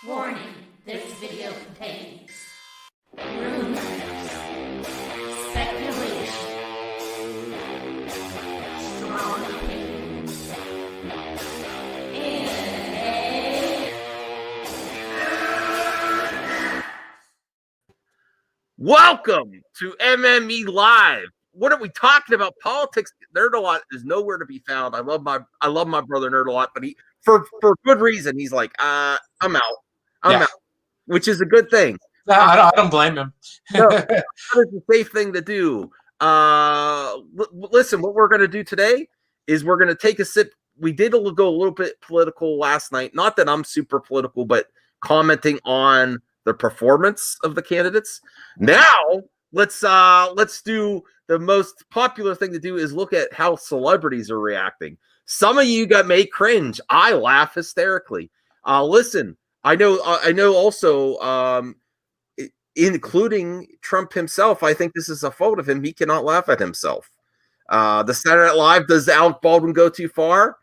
Warning, this video contains rumors, speculation, strong opinions, and Welcome to MME Live. What are we talking about? Politics. Nerd-a-lot is nowhere to be found. I love my brother Nerd-a-lot, but he for good reason. He's like, I'm out. I'm out, which is a good thing. No, I don't blame him. No, that is the safe thing to do. Listen, what we're going to do today is we're going to take a sip. We did go a little bit political last night. Not that I'm super political, but commenting on the performance of the candidates. Now let's do the most popular thing to do is look at how celebrities are reacting. Some of you may cringe. I laugh hysterically. Listen, I know also, including Trump himself. I think this is a fault of him. He cannot laugh at himself. The Saturday Night Live, does Alec Baldwin go too far?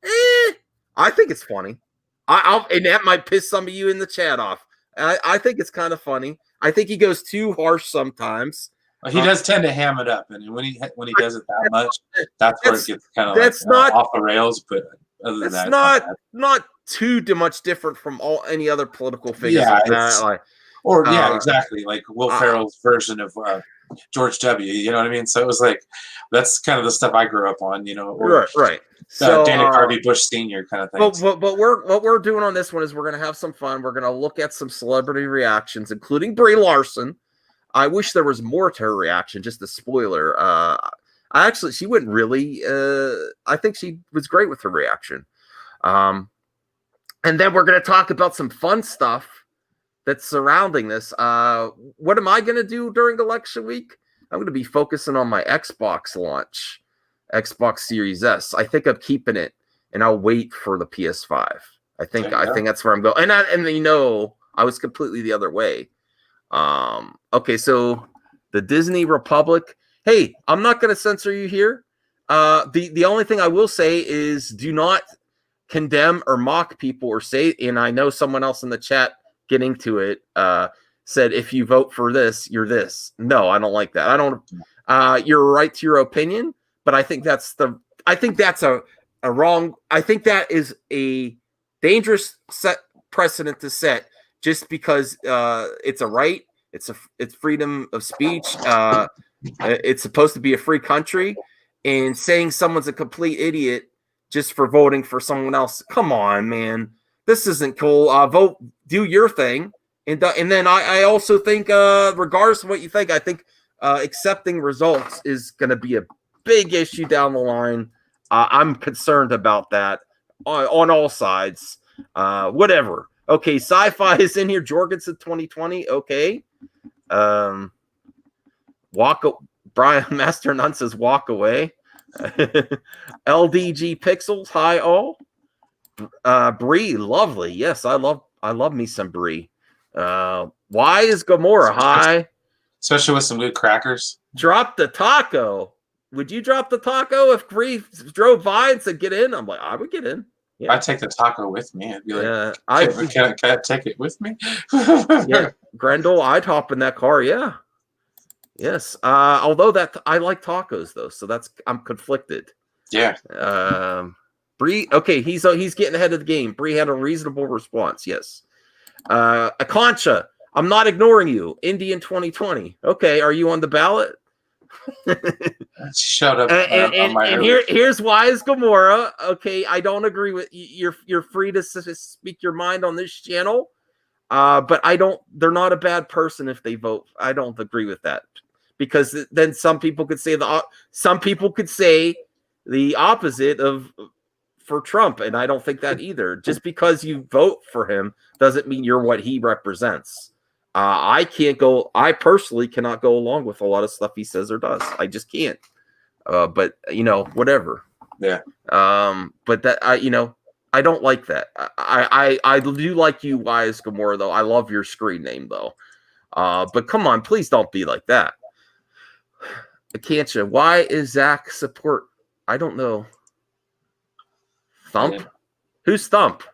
I think it's funny. And that might piss some of you in the chat off. I think it's kind of funny. I think he goes too harsh sometimes. He does tend to ham it up, and when he does it that much, that's where it gets kind of off the rails. But other than that, not too much different from any other political figures. Yeah, exactly. Like Will Ferrell's version of George W. You know what I mean? So it was like that's kind of the stuff I grew up on. You know, right. So Dana Carvey, Bush Senior kind of thing. But what we're doing on this one is we're gonna have some fun. We're gonna look at some celebrity reactions, including Brie Larson. I wish there was more to her reaction. Just a spoiler. She wouldn't really. I think she was great with her reaction. And then we're gonna talk about some fun stuff that's surrounding this. What am I gonna do during election week? I'm gonna be focusing on my Xbox launch, Xbox Series S. I think I'm keeping it, and I'll wait for the PS5. I think that's where I'm going. And I was completely the other way. Okay, so the Disney Republic. Hey, I'm not going to censor you here. The only thing I will say is do not condemn or mock people or say, and I know someone else in the chat getting to it said, if you vote for this, you're this. No, I don't like that. I don't, you're right to your opinion, but I think that's a wrong, I think that is a dangerous precedent to set just because it's a right, it's freedom of speech. It's supposed to be a free country, and saying someone's a complete idiot just for voting for someone else. Come on, man, this isn't cool. Vote, do your thing, and then I also think, regardless of what you think, I think accepting results is going to be a big issue down the line. I'm concerned about that on all sides. Whatever. Okay, sci-fi is in here. Jorgensen 2020. Okay. Brian Master Nunn says walk away. LDG Pixels. Hi all. Brie, lovely. Yes, I love me some Brie. Why is Gamora? Hi. Especially with some good crackers. Drop the taco. Would you drop the taco if Brie drove by and said get in? I'm like, I would get in. Yeah. I'd take the taco with me. I'd be like, can I take it with me? Yeah, Grendel, I'd hop in that car. Yeah. Yes. Although I like tacos though, so I'm conflicted. Yeah. Brie, okay, he's getting ahead of the game. Brie had a reasonable response. Yes. Akancha, I'm not ignoring you. Indian 2020. Okay, are you on the ballot? She showed up and here's why is Gamora. Okay, I don't agree with you. You're free to speak your mind on this channel, but they're not a bad person if they vote. I don't agree with that, because then some people could say the opposite for Trump, and I don't think that either. Just because you vote for him doesn't mean you're what he represents. I personally cannot go along with a lot of stuff he says or does. I just can't. But whatever. Yeah. But that I don't like that. I do like you, Wise Gamora, though. I love your screen name though. But come on, please don't be like that. Akancha, why is Zach support? I don't know. Thump? Yeah. Who's Thump?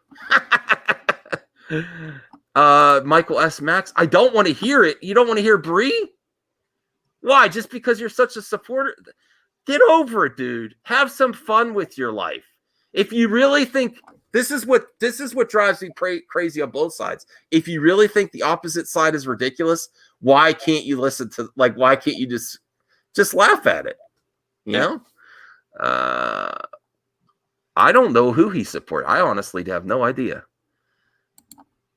Michael S. Max, I don't want to hear it. You don't want to hear Brie? Why? Just because you're such a supporter? Get over it, dude. Have some fun with your life. If you really think this is what drives me crazy on both sides. If you really think the opposite side is ridiculous, why can't you listen to why can't you just laugh at it? You know? I don't know who he supports. I honestly have no idea.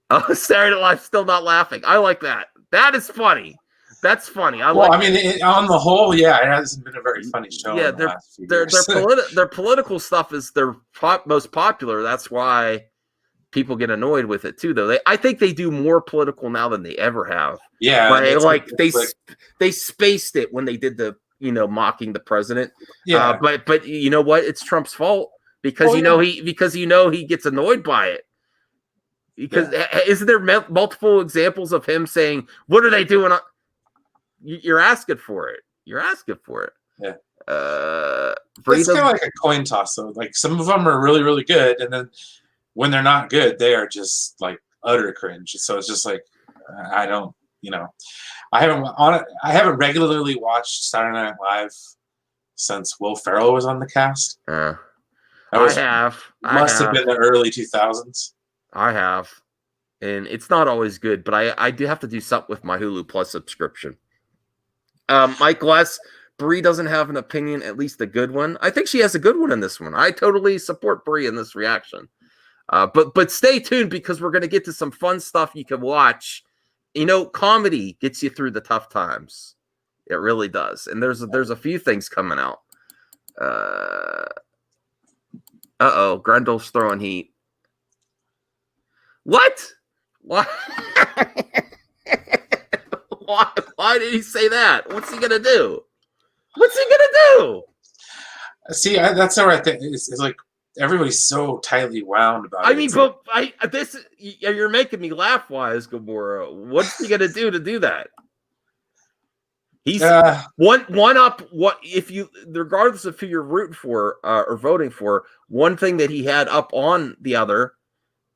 Oh, Saturday Night Live still not laughing. I like that. That is funny. That's funny. On the whole, it hasn't been a very funny show. Yeah, their political stuff is their most popular. That's why people get annoyed with it too. Though I think they do more political now than they ever have. Yeah, they spaced it when they did the mocking the president. Yeah, but you know what? It's Trump's fault because he gets annoyed by it. Because isn't there multiple examples of him saying, "What are they doing?" You're asking for it. Yeah. It's kind of like a coin toss, though. Like some of them are really, really good, and then when they're not good, they are just like utter cringe. So it's just like I don't, I haven't regularly watched Saturday Night Live since Will Ferrell was on the cast. I must have been the early 2000s. I have, and it's not always good, but I do have to do something with my Hulu Plus subscription. Mike Less, Brie doesn't have an opinion, at least a good one. I think she has a good one in this one. I totally support Brie in this reaction. But stay tuned because we're going to get to some fun stuff you can watch. Comedy gets you through the tough times. It really does. And there's a few things coming out. Grendel's throwing heat. What? Why? Why did he say that? What's he gonna do? See, that's all right. It's like everybody's so tightly wound about it. You're making me laugh. Wise Gamora. What's he gonna do to do that? He's one up. What if you, regardless of who you're rooting for or voting for, one thing that he had up on the other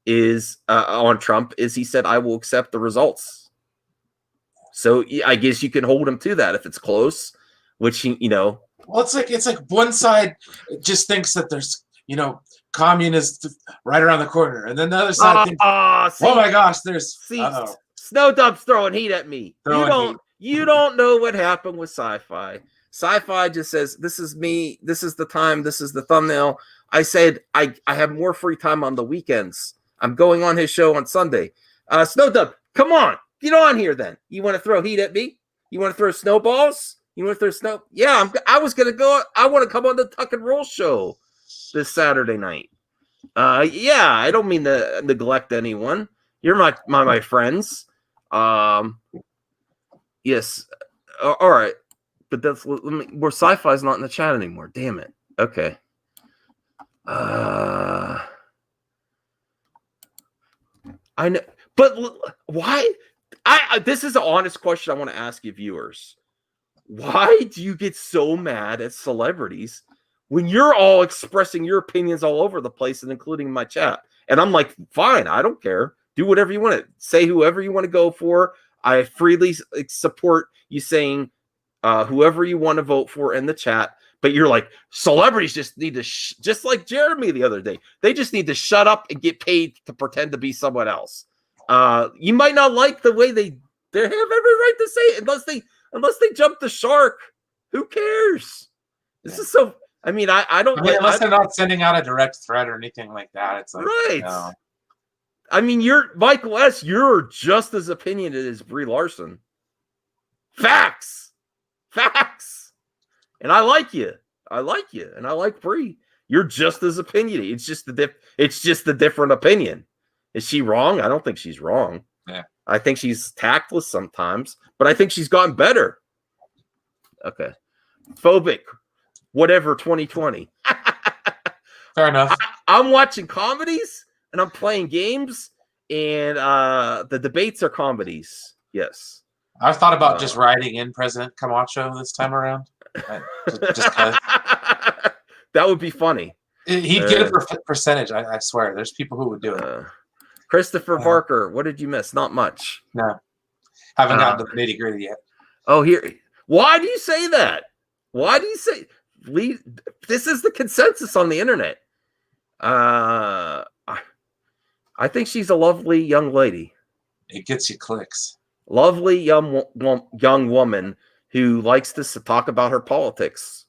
is on Trump is he said, "I will accept the results." So I guess you can hold him to that if it's close, which Well, it's like one side just thinks that there's communists right around the corner, and then the other side thinks, "Oh my gosh, there's." Snowdump's throwing heat at me. You don't know what happened with Sci-Fi. Sci-Fi just says, "This is me. This is the time. This is the thumbnail." I said, I have more free time on the weekends. I'm going on his show on Sunday. Snowdump, come on. Get on here then. You want to throw heat at me? You want to throw snowballs? You want to throw snow? Yeah, I was going to go. I want to come on the Tuck and Roll show this Saturday night. I don't mean to neglect anyone. You're my friends. Yes. All right. But where Sci-Fi's not in the chat anymore. Damn it. Okay. I know. But why? This is an honest question I want to ask you viewers. Why do you get so mad at celebrities when you're all expressing your opinions all over the place and including my chat? And I'm like, fine, I don't care. Do whatever you want to say, whoever you want to go for. I freely support you saying whoever you want to vote for in the chat. But you're like, celebrities just need to, just like Jeremy the other day, they just need to shut up and get paid to pretend to be someone else. You might not like the way they have every right to say it unless they jump the shark. Who cares? This is so. I mean, I don't. Unless they're not sending out a direct threat or anything like that. It's like right. I mean, you're Michael S. You're just as opinionated as Brie Larson. Facts. And I like you. And I like Brie. You're just as opinionated. It's just the different opinion. Is she wrong? I don't think she's wrong. Yeah. I think she's tactless sometimes, but I think she's gotten better. Okay. Phobic. Whatever 2020. Fair enough. I'm watching comedies and I'm playing games, and the debates are comedies. Yes. I've thought about just writing in President Camacho this time around. That would be funny. He'd get a percentage. I swear. There's people who would do it. Christopher Barker, what did you miss? Not much. No, haven't gotten to the nitty gritty yet. Oh, here. Why do you say that? Why do you say this is the consensus on the internet? I think she's a lovely young lady. It gets you clicks. Lovely young woman who likes to talk about her politics.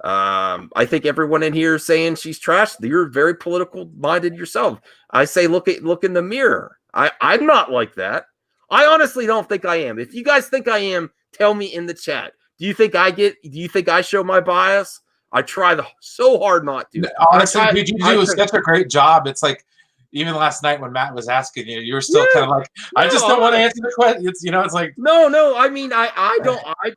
I think everyone in here is saying she's trash. You're very political minded yourself. I say look in the mirror. I'm not like that. I honestly don't think I am. If you guys think I am, tell me in the chat. Do you think I show my bias? I try so hard not to. Honestly, you do such a great job. It's like even last night when Matt was asking you, you were still kind of like, I just don't want to answer the question. It's it's like no. I mean, I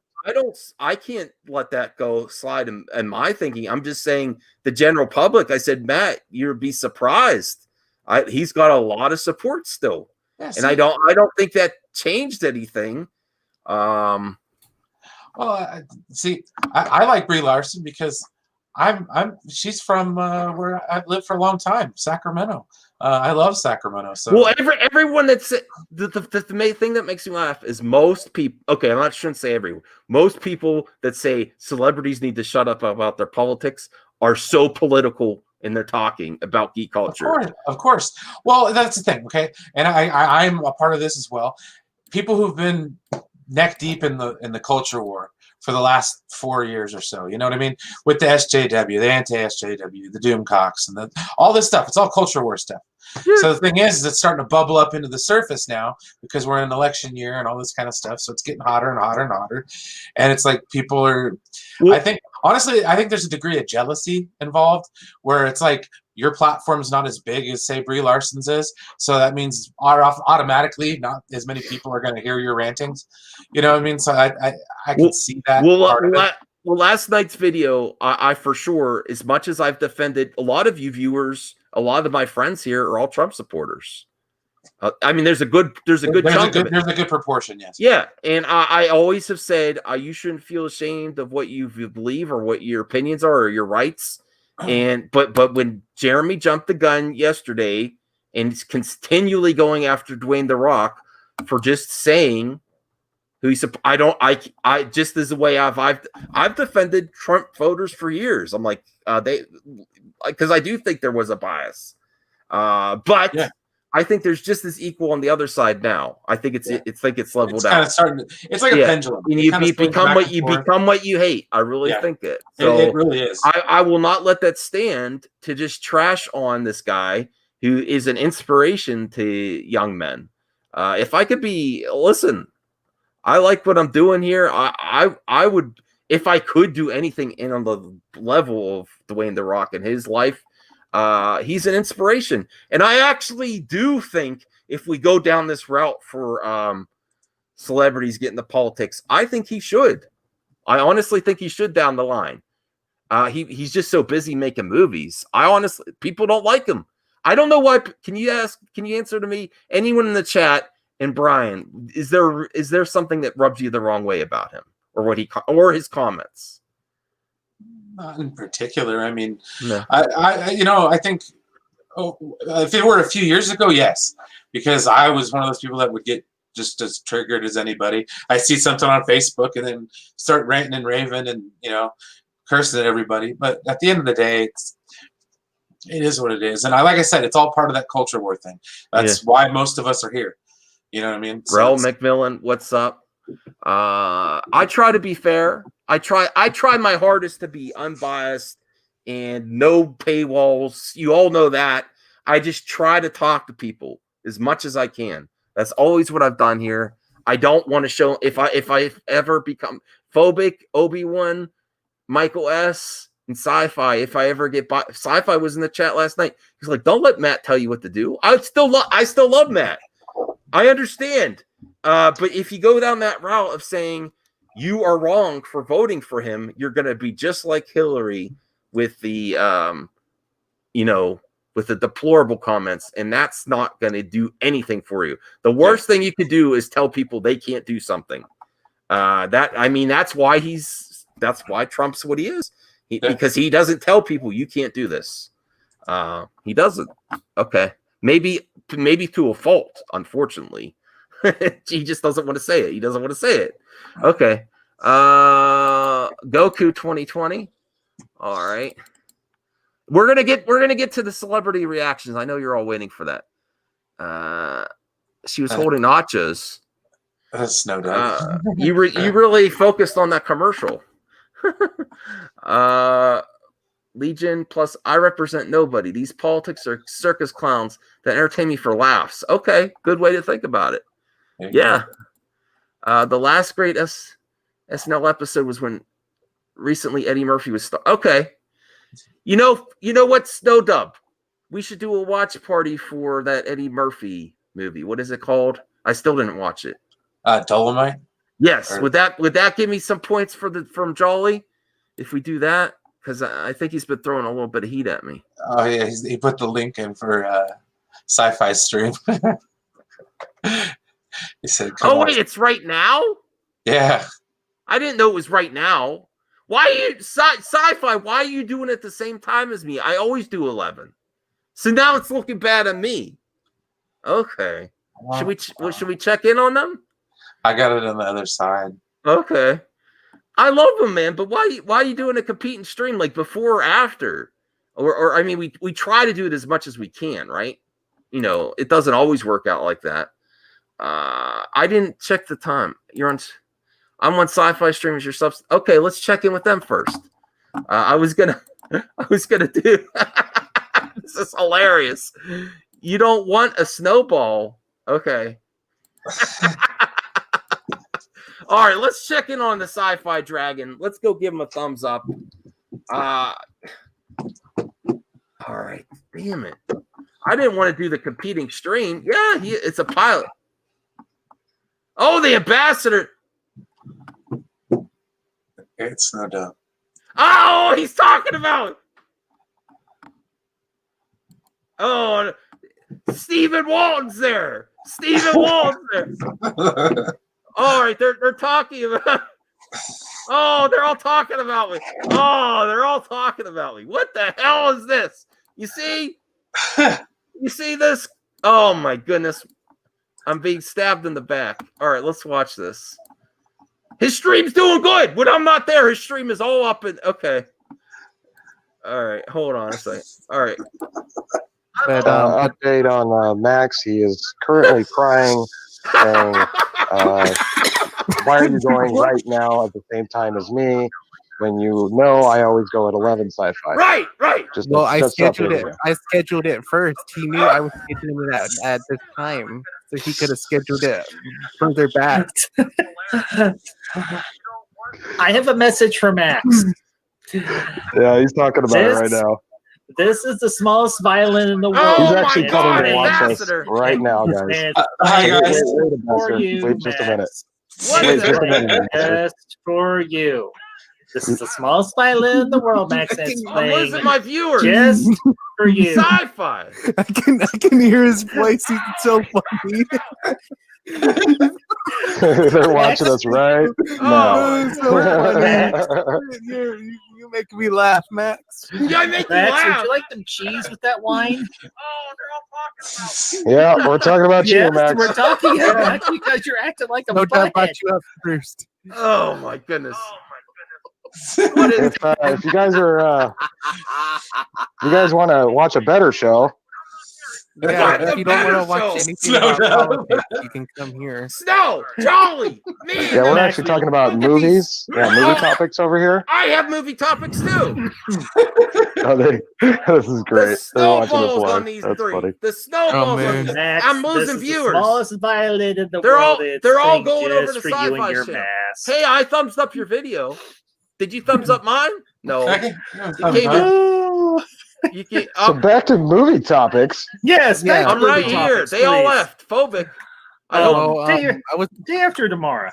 can't let that go slide in my thinking. I'm just saying the general public. I said, Matt, you'd be surprised. He's got a lot of support still, and I don't think that changed anything. Well, I like Brie Larson because she's from where I've lived for a long time, Sacramento. I love Sacramento. So well, everyone that's the main thing that makes me laugh is most people. Okay, I'm not shouldn't say everyone. Most people that say celebrities need to shut up about their politics are so political in their talking about geek culture. Of course. Well, that's the thing. Okay, and I'm a part of this as well. People who've been neck deep in the culture war for the last 4 years or so, you know what I mean? With the SJW, the anti-SJW, the Doomcocks, and all this stuff. It's all culture war stuff. Yeah. So the thing is it's starting to bubble up into the surface now because we're in an election year and all this kind of stuff. So it's getting hotter and hotter and hotter. And it's like people are, I think there's a degree of jealousy involved where it's like your platform's not as big as, say, Brie Larson's is. So that means automatically not as many people are going to hear your rantings. You know what I mean? So I can see that. Well, last night's video, I for sure, as much as I've defended, a lot of you viewers, a lot of my friends here are all Trump supporters. I mean, there's a good proportion, yes. Yeah, and I always have said you shouldn't feel ashamed of what you believe or what your opinions are or your rights. And but when Jeremy jumped the gun yesterday and he's continually going after Dwayne The Rock for just saying who he's, I just as the way I've defended Trump voters for years. I'm like because I do think there was a bias, but yeah. I think there's just as equal on the other side now. I think it's leveled out. Kind of starting. It's like a pendulum. And you become what you hate. I really think it. So it really is. I will not let that stand to just trash on this guy who is an inspiration to young men. If I could listen, I like what I'm doing here. I would, if I could do anything on the level of Dwayne The Rock in his life. He's an inspiration, and I actually do think if we go down this route for celebrities getting the politics, I think he should. I honestly think he should down the line. He's just so busy making movies. People don't like him. I don't know why. Can you answer to me? Anyone in the chat and Brian, is there something that rubs you the wrong way about him or his comments? Not in particular. I mean, no. I think if it were a few years ago, yes, because I was one of those people that would get just as triggered as anybody. I see something on Facebook and then start ranting and raving and cursing at everybody. But at the end of the day, it is what it is. And like I said, it's all part of that culture war thing. That's why most of us are here. You know what I mean? Rel McMillan, what's up? I try to be fair. I try my hardest to be unbiased and no paywalls. You all know that. I just try to talk to people as much as I can. That's always what I've done here. I don't want to show if I ever become phobic, Obi-Wan, Michael S, and Sci-Fi. If I ever get by, Sci-Fi was in the chat last night. He's like, "Don't let Matt tell you what to do." I still love Matt. I understand. But if you go down that route of saying you are wrong for voting for him, you're going to be just like Hillary with the, with the deplorable comments, and that's not going to do anything for you. The worst thing you could do is tell people they can't do something. That's why Trump's what he is, because he doesn't tell people you can't do this. He doesn't. Okay. Maybe maybe to a fault, unfortunately. He just doesn't want to say it. He doesn't want to say it. Okay. Goku 2020. All right. We're gonna get to the celebrity reactions. I know you're all waiting for that. She was holding nachos. Snow Dog. You really focused on that commercial. Legion plus I represent nobody. These politics are circus clowns that entertain me for laughs. Okay, good way to think about it. Yeah. The last great SNL episode was when recently Eddie Murphy was okay. You know what, Snow Dub? We should do a watch party for that Eddie Murphy movie. What is it called? I still didn't watch it. Dolomite? Yes. Would that give me some points from Jolly if we do that? Because I think he's been throwing a little bit of heat at me. Oh yeah, he put the link in for Sci-Fi Stream. He said, "Come on." Wait, it's right now? Yeah. I didn't know it was right now. Why are you sci-fi? Why are you doing it at the same time as me? I always do 11. So now it's looking bad on me. Okay. Should we check in on them? I got it on the other side. Okay. I love them, man, but why are you doing a competing stream like before or after? Or I mean, we try to do it as much as we can, right? You know, it doesn't always work out like that. I didn't check the time. I'm on Sci-Fi Streamers. Your subs. Okay, let's check in with them first. I was gonna do. This is hilarious. You don't want a snowball, okay? All right, let's check in on the Sci-Fi Dragon. Let's go give him a thumbs up. All right, damn it. I didn't want to do the competing stream. Yeah, it's a pilot. Oh, the ambassador. It's no doubt. Oh, he's talking about. Oh, Stephen Walton's there. Stephen Walton's there. All right, they're talking about. Oh, they're all talking about me. Oh, they're all talking about me. What the hell is this? You see? You see this? Oh my goodness. I'm being stabbed in the back. All right, let's watch this. His stream's doing good. When I'm not there, his stream is all up and okay. All right, hold on a second. All right. But update on Max. He is currently crying, saying, "Why are you going right now at the same time as me? When you know I always go at 11 Sci-Fi." Right. I scheduled it first. He knew I was scheduling it at this time, so he could have scheduled it further back. I have a message for Max. Yeah, he's talking about it right now. This is the smallest violin in the world. He's actually God, coming to watch us ambassador. right now, guys. And Hi, guys. Wait just a minute. What Wait is just a it? minute. Just for you. This is the smallest violin in the world, Max. And it's I'm playing losing my viewers. just for you. Sci-Fi. I can hear his voice. He's so funny. They're watching us right Oh, now. So funny. You make me laugh, Max. Yeah, I make you Max, would laugh. you like some cheese with that wine? Oh, they're all talking about. Yeah, we're talking about you, Yes, Max. we're talking about you because you're acting like a No doubt butthead. about you up first. Oh my goodness. What is If you guys are, you guys want to watch a better show, Yeah, What if the you don't want better to watch show? anything Slow about down. politics, you can come here. Snow, Jolly, me. yeah, we're Max, actually talking about look at movies. these- Yeah, movie topics over here. I have movie topics too. Oh, this is great. The They're watching us snowballs on live. these That's three. funny. The snowballs on man. these. Max, I'm losing this is viewers. The smallest violin in the They're world. all- It's they're all playing going over just to for you and Sci-Fi your Channel. mask. Hey, I thumbs up your video. Did you thumbs up mine? No. Okay. You came in. You can, So back to movie topics. Yes, Yeah. back to I'm right movie here. topics, They all please. left. Phobic. I Oh, hope. Oh, I was Day after tomorrow.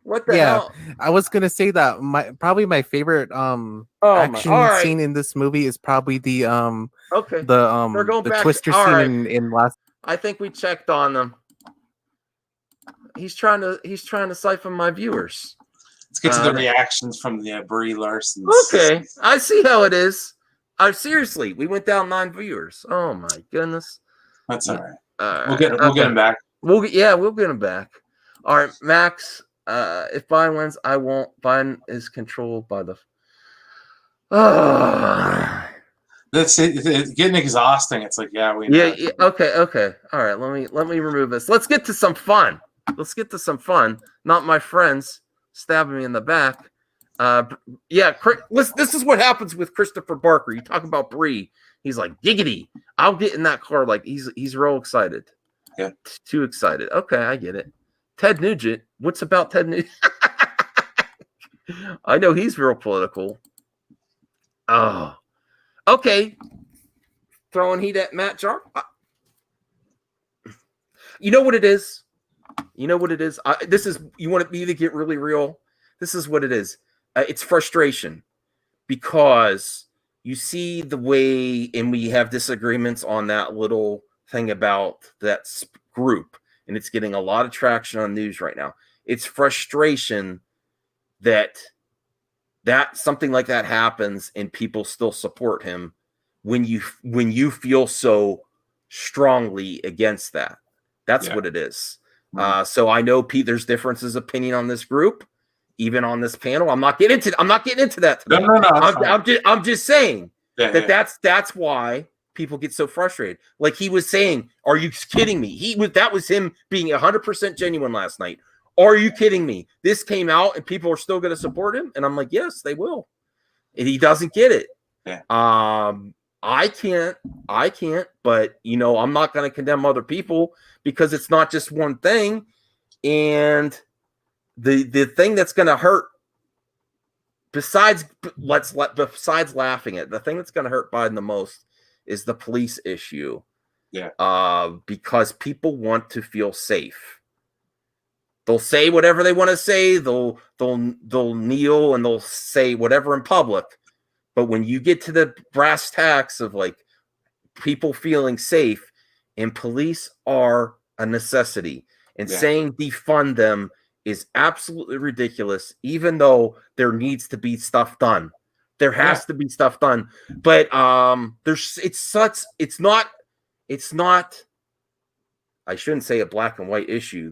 What the yeah. hell? gonna say that probably my favorite Oh action my. All right. scene in this movie is probably the Okay. We're going the back- Twister all scene right. in last. I think we checked on them. He's trying to siphon my viewers. Let's get to the reactions from the Brie Larson. Okay, I see how it is. Seriously, we went down 9 viewers. Oh my goodness. That's all right. We'll get him back. We'll get him back. All right, Max. If Biden wins, I won't. Biden is controlled by the. That's it. It's getting exhausting. It's like, yeah, we know. Yeah. Okay. All right. Let me remove this. Let's get to some fun. Not my friends stabbing me in the back. This is what happens with Christopher Barker. You talk about Brie. He's like, giggity. I'll get in that car. Like he's real excited. Yeah. Too excited. Okay, I get it. Ted Nugent. What's about Ted Nugent? I know he's real political. Oh. Okay. Throwing heat at Matt Jar. You know what it is? You want me to get really real? This is what it is. It's frustration because you see the way, and we have disagreements on that little thing about that group, and it's getting a lot of traction on news right now. It's frustration that something like that happens and people still support him when you feel so strongly against that. That's what it is. So I know, Pete, there's differences of opinion on this group, even on this panel. I'm not getting into that today. No. I'm just saying that's why people get so frustrated. Like he was saying, "Are you kidding me?" That was him being 100% genuine last night. Are you kidding me? This came out and people are still going to support him, and I'm like, yes, they will. And he doesn't get it. Yeah. I can't, but I'm not going to condemn other people because it's not just one thing. And the thing that's going to hurt, besides laughing at, the thing that's going to hurt Biden the most is the police issue. Yeah. Because people want to feel safe. They'll say whatever they want to say. They'll kneel and they'll say whatever in public. But when you get to the brass tacks of like people feeling safe, and police are a necessity, and saying defund them is absolutely ridiculous, even though there needs to be stuff done. There has to be stuff done. But it's not I shouldn't say a black and white issue.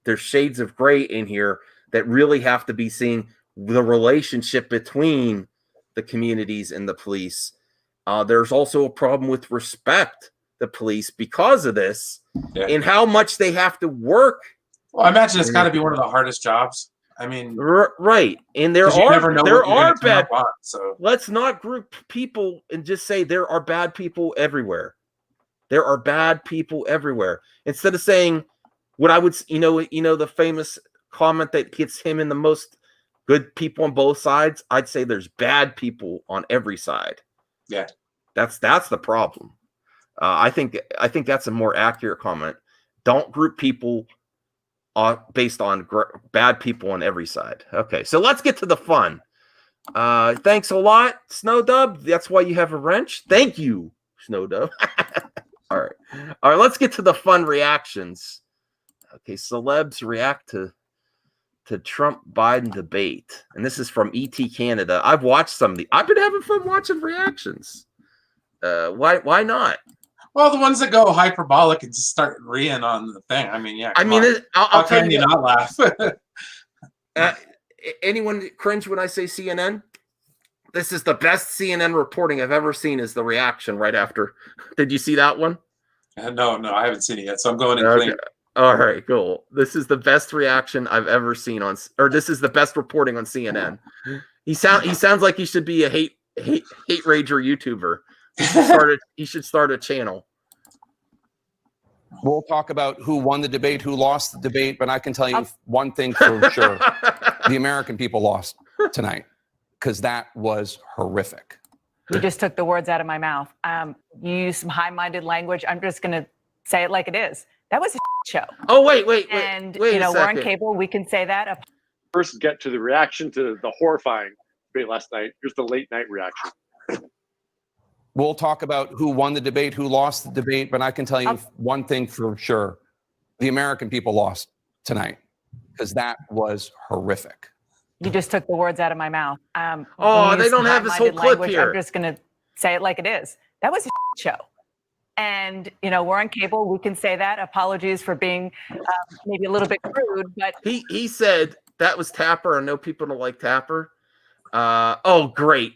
There's shades of gray in here that really have to be seen, the relationship between the communities and the police. There's also a problem with respect the police because of this and how much they have to work. Well, I imagine it's got to be one of the hardest jobs. I mean, right. And there are bad. So let's not group people and just say there are bad people everywhere. There are bad people everywhere. Instead of saying what I would, the famous comment that hits him in the most good people on both sides, I'd say there's bad people on every side. Yeah. That's the problem. I think that's a more accurate comment. Don't group people based on bad people on every side. Okay, so let's get to the fun. Thanks a lot, Snowdub. That's why you have a wrench. Thank you, Snowdub. All right. Let's get to the fun reactions. Okay, celebs react to Trump Biden debate, and this is from ET Canada. I've watched some of the. I've been having fun watching reactions. Why not? Well, the ones that go hyperbolic and just start reeing on the thing. I mean, yeah. I'll tell you, not laugh. Anyone cringe when I say CNN? This is the best CNN reporting I've ever seen. Is the reaction right after? Did you see that one? No, I haven't seen it yet. So I'm going in clean. All right, cool. This is the best reaction I've ever seen this is the best reporting on CNN. He sounds like he should be a hate rager YouTuber. He should start a channel. We'll talk about who won the debate, who lost the debate, but I can tell you one thing for sure. The American people lost tonight because that was horrific. You just took the words out of my mouth. You used some high-minded language. I'm just going to say it like it is. That was a show. Oh, wait. And, wait we're on cable. We can say that. First, get to the reaction to the horrifying debate last night. Here's the late night reaction. We'll talk about who won the debate, who lost the debate, but I can tell you one thing for sure. The American people lost tonight because that was horrific. You just took the words out of my mouth. They don't have this whole clip here. I'm just going to say it like it is. That was a show. And, we're on cable. We can say that. Apologies for being maybe a little bit crude, but He said that was Tapper. I know people don't like Tapper. Oh, great.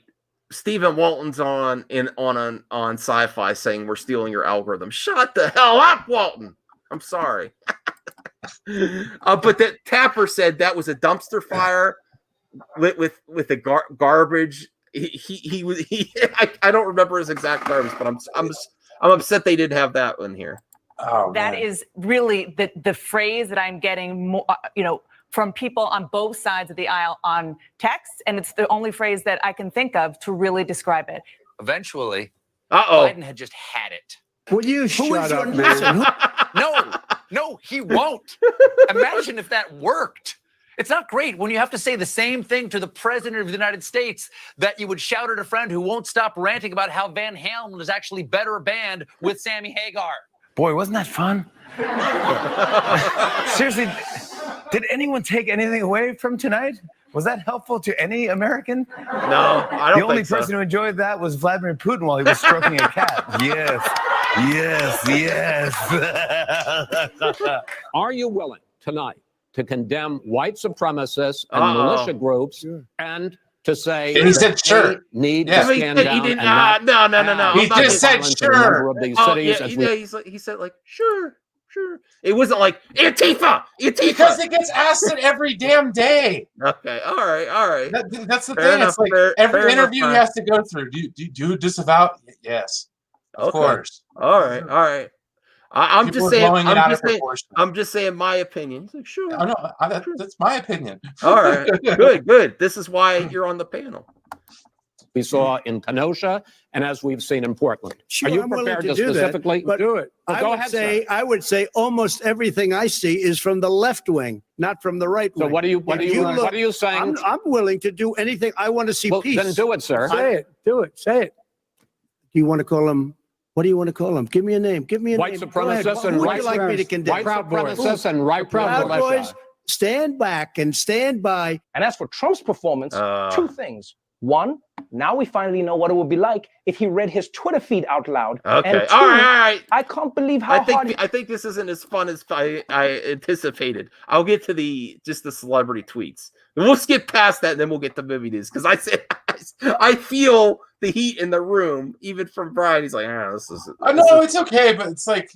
Stephen Walton's on Sci-Fi saying we're stealing your algorithm. Shut the hell up, Walton. I'm sorry. But that Tapper said that was a dumpster fire with the garbage. I don't remember his exact terms, but I'm upset they didn't have that in here. Oh, that man. is really the phrase that I'm getting more, from people on both sides of the aisle on text, and it's the only phrase that I can think of to really describe it. Eventually, Uh-oh. Biden had just had it. Will you shut up, man? No, he won't. Imagine if that worked. It's not great when you have to say the same thing to the president of the United States that you would shout at a friend who won't stop ranting about how Van Halen is actually better band with Sammy Hagar. Boy, wasn't that fun? Seriously, did anyone take anything away from tonight? Was that helpful to any American? No, I don't The only think so. person who enjoyed that was Vladimir Putin while he was stroking a cat. Yes. Are you willing tonight to condemn white supremacists and militia groups and to say And he said, sure. need Yeah. to stand down? He didn't. And not No. He just said, violence in a number sure. of these Oh, cities yeah, as we he said like sure. It wasn't like Antifa. Because it gets asked it every damn day. Okay, all right. That's the Fair thing. enough, It's like fair every enough, interview he Brian. has to go through. Do you disavow? Yes, of Okay. course. All right. I'm People just are saying. blowing it out of proportion. I'm just saying my opinion. It's like, sure. I know, that's my opinion. All right. Good. This is why you're on the panel. we saw in Kenosha and as we've seen in Portland. Sure, Are you I'm willing prepared to to do that, specifically but do it? Well, go ahead, sir. I would say almost everything I see is from the left wing, not from the right wing. So what are you saying? I'm willing to do anything. I want to see peace. Then do it, sir. Say it. Do it. Say it. Do you want to call him? What do you want to call him? Give me a name. Give me a White name. supremacists and Who would white you like me to condemn? White supremacists and right Proud militia. Boys, stand back and stand by. And as for Trump's performance, two things. One, now we finally know what it would be like if he read his Twitter feed out loud. Okay. And two, all right. I can't believe how hard. I think this isn't as fun as I anticipated. I'll get to the celebrity tweets. We'll skip past that, and then we'll get to movie news because I feel the heat in the room, even from Brian. He's like, this is. No, it's okay, but it's like.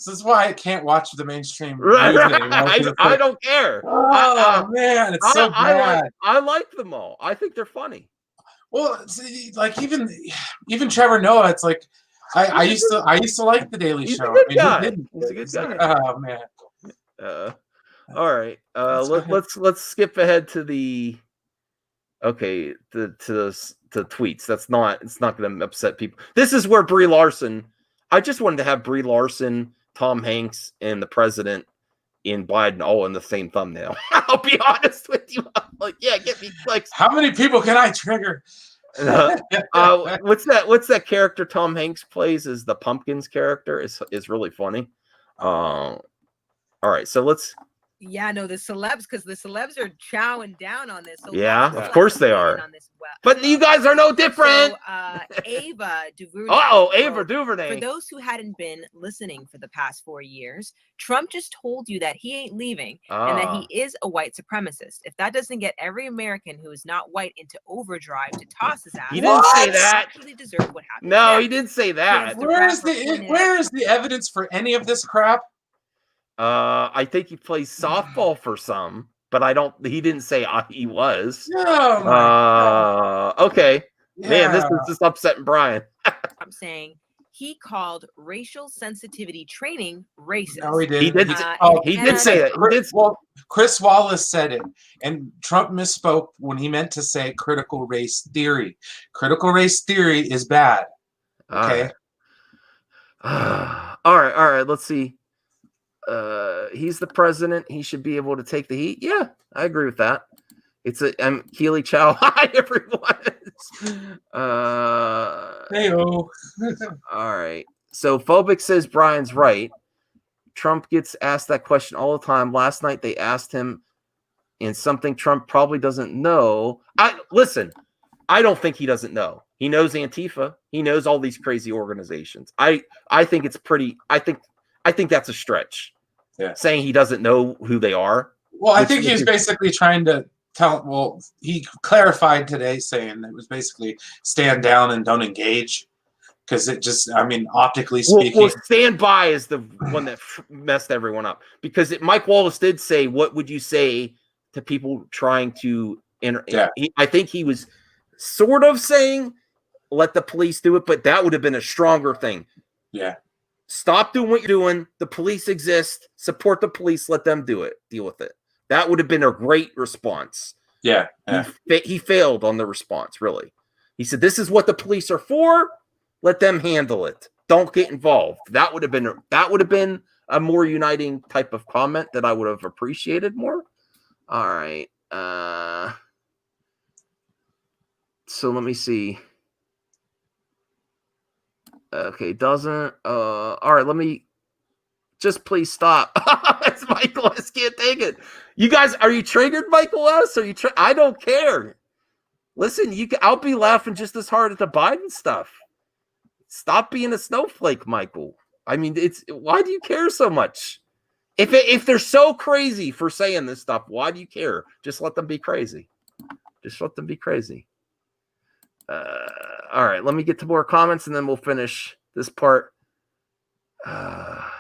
This is why I can't watch the mainstream news anymore. I don't care. Oh man, it's so bad. I like them all. I think they're funny. Well, see, like even Trevor Noah, it's like I used to like the Daily He's Show. a good guy. He's a good guy. Oh man. All right. Let's skip ahead to the tweets. It's not going to upset people. This is where Brie Larson. I just wanted to have Brie Larson, Tom Hanks, and the president in Biden all in the same thumbnail. I'll be honest with you. I'm like, yeah, get me clicks. How many people can I trigger? What's that character Tom Hanks plays as the Pumpkins character is really funny. All right, so let's. Yeah, no, the celebs, because the celebs are chowing down on this. So yeah, of course they are. But you guys are no different. So, Ava DuVernay. Ava DuVernay. For those who hadn't been listening for the past 4 years, Trump just told you that he ain't leaving and that he is a white supremacist. If that doesn't get every American who is not white into overdrive to toss his ass, he didn't say that. Actually deserve what happened. No, he didn't say that. Where is the evidence for any of this crap? I think he plays softball for some, but he didn't say he was. Oh okay. Yeah. Man, this is just upsetting Brian. I'm saying he called racial sensitivity training racist. No, he did. He did say that. Well, Chris Wallace said it, and Trump misspoke when he meant to say critical race theory. Critical race theory is bad. Okay. All right. Let's see. He's the president. He should be able to take the heat. Yeah, I agree with that. Keely Chow. Hi, everyone. Hey-o. All right. So Phobic says Brian's right. Trump gets asked that question all the time. Last night they asked him in something Trump probably doesn't know. I don't think he doesn't know. He knows Antifa. He knows all these crazy organizations. I think it's pretty. I think that's a stretch. Yeah. Saying he doesn't know who they are. Well, I think he was basically trying to tell. Well, he clarified today, saying it was basically stand down and don't engage, because it just, I mean, optically speaking. Well, stand by is the one that messed everyone up, because Mike Wallace did say, "What would you say to people trying to enter?" Yeah. I think he was sort of saying, "Let the police do it," but that would have been a stronger thing. Yeah. Stop doing what you're doing. The police exist. Support the police. Let them do it. Deal with it. That would have been a great response. Yeah. He failed on the response, really. He said, "This is what the police are for. Let them handle it. Don't get involved." That would have been a more uniting type of comment that I would have appreciated more. All right. So let me see. Okay, doesn't. All right, let me just please stop. It's Michael S. Can't take it. You guys, are you triggered, Michael S? Are you? I don't care. Listen, I'll be laughing just as hard at the Biden stuff. Stop being a snowflake, Michael. I mean, why do you care so much? If they're so crazy for saying this stuff, why do you care? Just let them be crazy. Just let them be crazy. All right, let me get to more comments and then we'll finish this part. I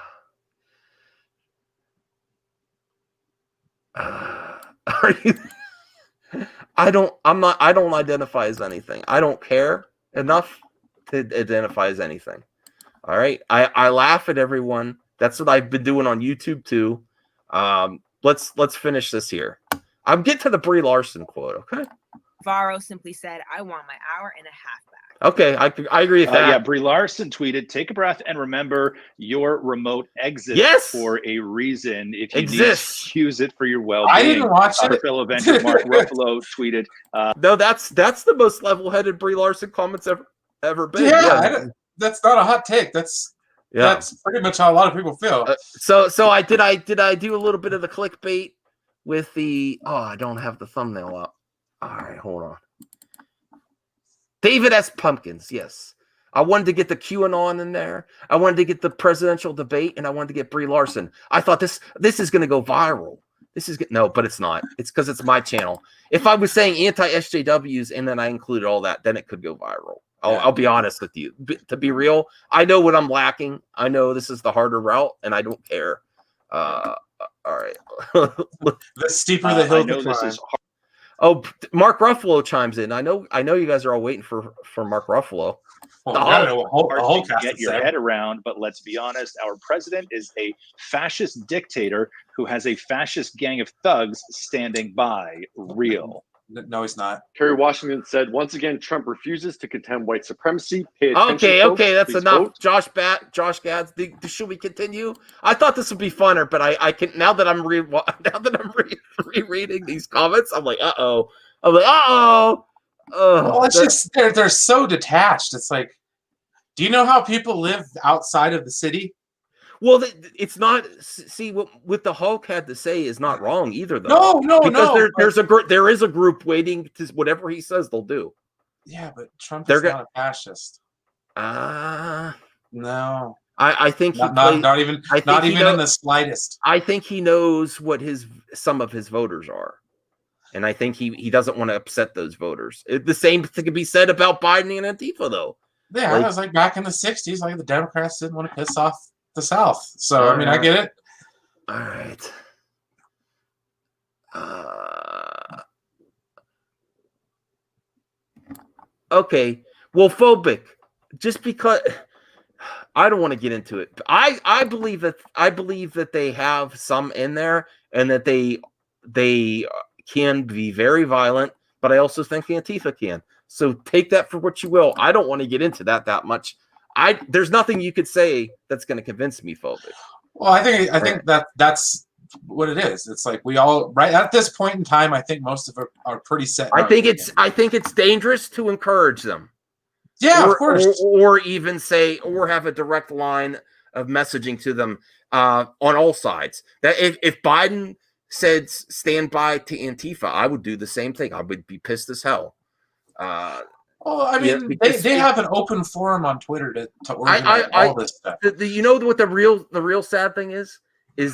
don't identify as anything. I don't care enough to identify as anything. All right. I laugh at everyone. That's what I've been doing on YouTube too. Let's finish this here. I'm getting to the Brie Larson quote, okay? Varro simply said, "I want my hour and a half back." Okay, I agree with that. Yeah, Brie Larson tweeted, "Take a breath and remember your remote exit for a reason. If you need to use it for your well-being." I didn't watch it. Our fellow Avenger Mark Ruffalo tweeted, "No, that's the most level-headed Brie Larson comments ever been." Yeah, that's not a hot take. That's pretty much how a lot of people feel. So I do a little bit of the clickbait with the I don't have the thumbnail up. All right, hold on. David S. Pumpkins, yes. I wanted to get the QAnon in there. I wanted to get the presidential debate, and I wanted to get Brie Larson. I thought this is going to go viral. No, but it's not. It's because it's my channel. If I was saying anti-SJWs and then I included all that, then it could go viral. I'll be honest with you. To be real, I know what I'm lacking. I know this is the harder route, and I don't care. All right. The steeper the hill to climb. Oh, Mark Ruffalo chimes in. I know you guys are all waiting for Mark Ruffalo. hard to get your head around, but let's be honest, our president is a fascist dictator who has a fascist gang of thugs standing by. Real. No, he's not. Kerry Washington said, "Once again, Trump refuses to condemn white supremacy. Pay attention, folks. Okay, that's Please enough. vote." Josh Gads, should we continue? I thought this would be funner, but I can now that I'm rereading these comments, I'm like, uh-oh. Well, it's just they're so detached. It's like, do you know how people live outside of the city? Well, it's not. See, what the Hulk had to say is not wrong either, though. No. There is a group waiting to whatever he says they'll do. Yeah, but Trump is not a fascist. No. I think not even in the slightest. I think he knows what some of his voters are, and I think he doesn't want to upset those voters. The same thing could be said about Biden and Antifa, though. Yeah, it was like back in the '60s, like the Democrats didn't want to piss off the South. So I mean, I get it. All right. Okay. Well, phobic. Just because I don't want to get into it. I believe that they have some in there and that they can be very violent, but I also think Antifa can. So take that for what you will. I don't want to get into that much. There's nothing you could say that's going to convince me phobic. Well, I think that's what it is. It's like we all right at this point in time. I think most of it are pretty set. I think it's dangerous to encourage them. Yeah, of course. Or even say or have a direct line of messaging to them on all sides. That if Biden said stand by to Antifa, I would do the same thing. I would be pissed as hell. Oh, I mean, they have an open forum on Twitter to organize all this stuff. You know what the real sad thing is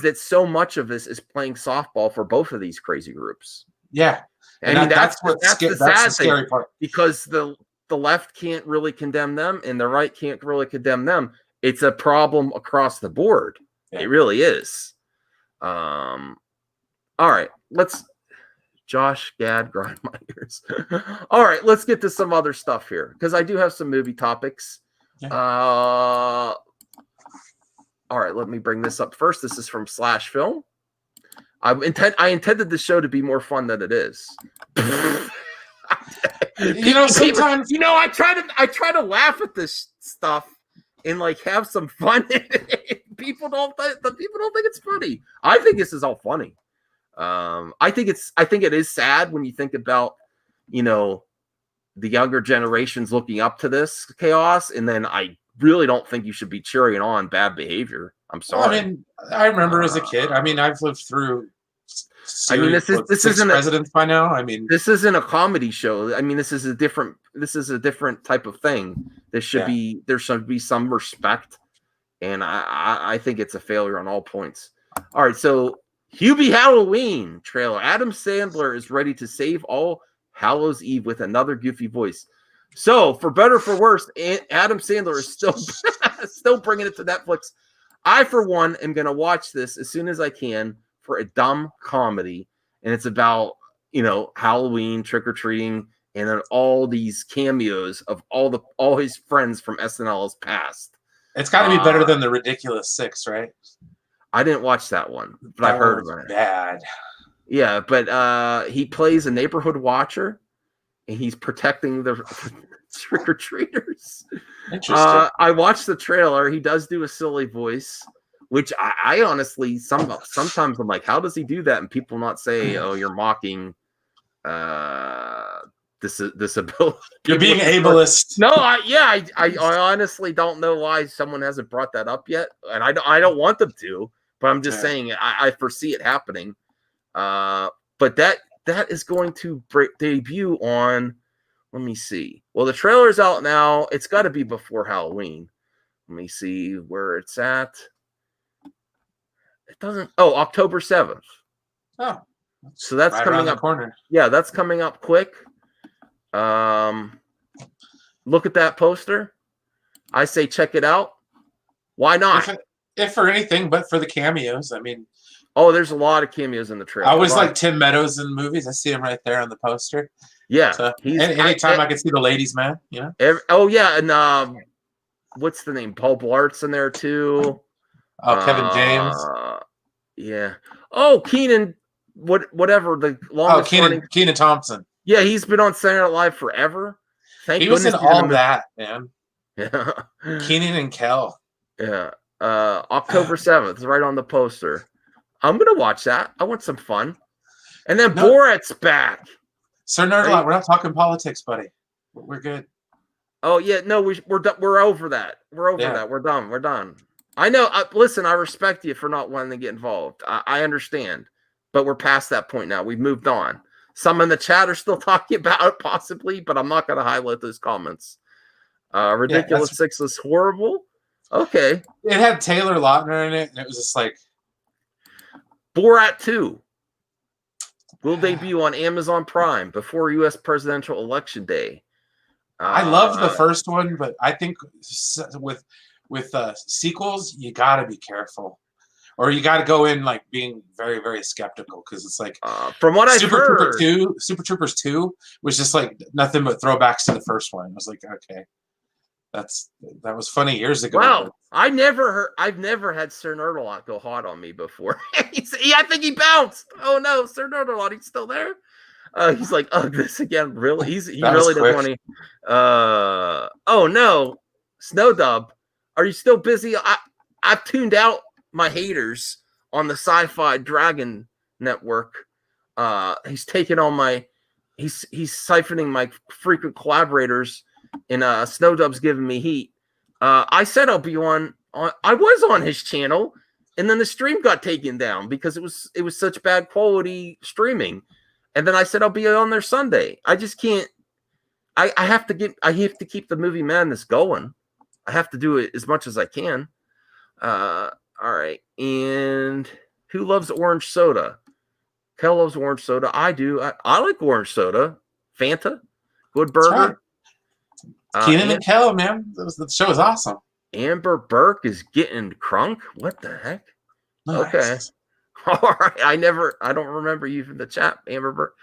that so much of this is playing softball for both of these crazy groups. Yeah, I mean that's the sad scary thing, part, because the left can't really condemn them and the right can't really condemn them. It's a problem across the board. Yeah. It really is. All right, Josh Gad grind my ears. All right, let's get to some other stuff here because I do have some movie topics. Yeah. All right, let me bring this up first. This is from Slash Film. I intended the show to be more fun than it is. Sometimes I try to laugh at this stuff and like have some fun. People don't think it's funny. I think this is all funny. I think it is sad when you think about, the younger generations looking up to this chaos, and then I really don't think you should be cheering on bad behavior. I'm sorry. Well, I mean, I remember as a kid. I mean, I've lived through. This isn't presidents by now. I mean, this isn't a comedy show. I mean, this is a different type of thing. There should be some respect, and I think it's a failure on all points. All right, so Hubie Halloween trailer. Adam Sandler is ready to save All Hallows Eve with another goofy voice. So, for better or for worse, Adam Sandler is still bringing it to Netflix. I, for one, am going to watch this as soon as I can for a dumb comedy, and it's about Halloween, trick-or-treating, and then all these cameos of all his friends from SNL's past. It's got to be better than the Ridiculous Six, right? I didn't watch that one, but I've heard about it. Bad. Yeah, but he plays a neighborhood watcher, and he's protecting the trick-or-treaters. Interesting. I watched the trailer. He does do a silly voice, which I honestly sometimes I'm like, how does he do that? And people not say, "Oh, you're mocking disability." You're being ableist. No, I honestly don't know why someone hasn't brought that up yet, and I don't want them to. But I'm just saying I foresee it happening. But that is going to debut on. Let me see. Well, the trailer's out now. It's got to be before Halloween. Let me see where it's at. It doesn't. Oh, October 7th. Oh, so that's right coming around up. The corner. Yeah, that's coming up quick. Look at that poster. I say check it out. Why not? If for anything but for the cameos. I mean, there's a lot of cameos in the trailer. I always like Tim Meadows in movies. I see him right there on the poster. Yeah, so anytime I can see the ladies' man, and what's the name? Paul Blart's in there too. Oh, Kevin James. Yeah. Oh, Keenan. Whatever the longest. Keenan Thompson. Yeah, he's been on Saturday Night Live forever. He was in all that, man. Yeah. Keenan and Kel. Yeah. October 7th, right on the poster. I'm gonna watch that. I want some fun. And then Borat's back. Sir Nerdlot, we're not talking politics, buddy. We're good. Oh yeah, no, we're over that. We're over that. We're done. We're done. I know. Listen, I respect you for not wanting to get involved. I understand, but we're past that point now. We've moved on. Some in the chat are still talking about it, possibly, but I'm not going to highlight those comments. Ridiculous Six is horrible. Okay. It had Taylor Lautner in it, and it was just like Borat 2 will debut on Amazon Prime before U.S. presidential election day. I loved the first one, but I think with sequels, you got to be careful, or you got to go in like being very, very skeptical, because it's like from what I've heard, Super Troopers 2 was just like nothing but throwbacks to the first one. It was like, okay, that was funny years ago. Wow, I've never had Sir Nerdlot go hot on me before. I think he bounced. Oh no, Sir Nerdlot, he's still there. He's like, this again, really? He really doesn't want to. Oh no, Snowdub, are you still busy? I've tuned out my haters on the Sci-Fi Dragon Network. He's taking on he's siphoning my frequent collaborators, and Snowdub's giving me heat. I said I'll be on. I was on his channel, and then the stream got taken down because it was such bad quality streaming. And then I said I'll be on there Sunday. I just can't. I have to keep the movie madness going. I have to do it as much as I can. All right. And who loves orange soda? Kel loves orange soda. I do. I like orange soda. Fanta. Good burger. Keenan and Kel, man. The show is awesome. Amber Burke is getting crunk. What the heck? Nice. Okay. All right. I don't remember you from the chat, Amber Burke.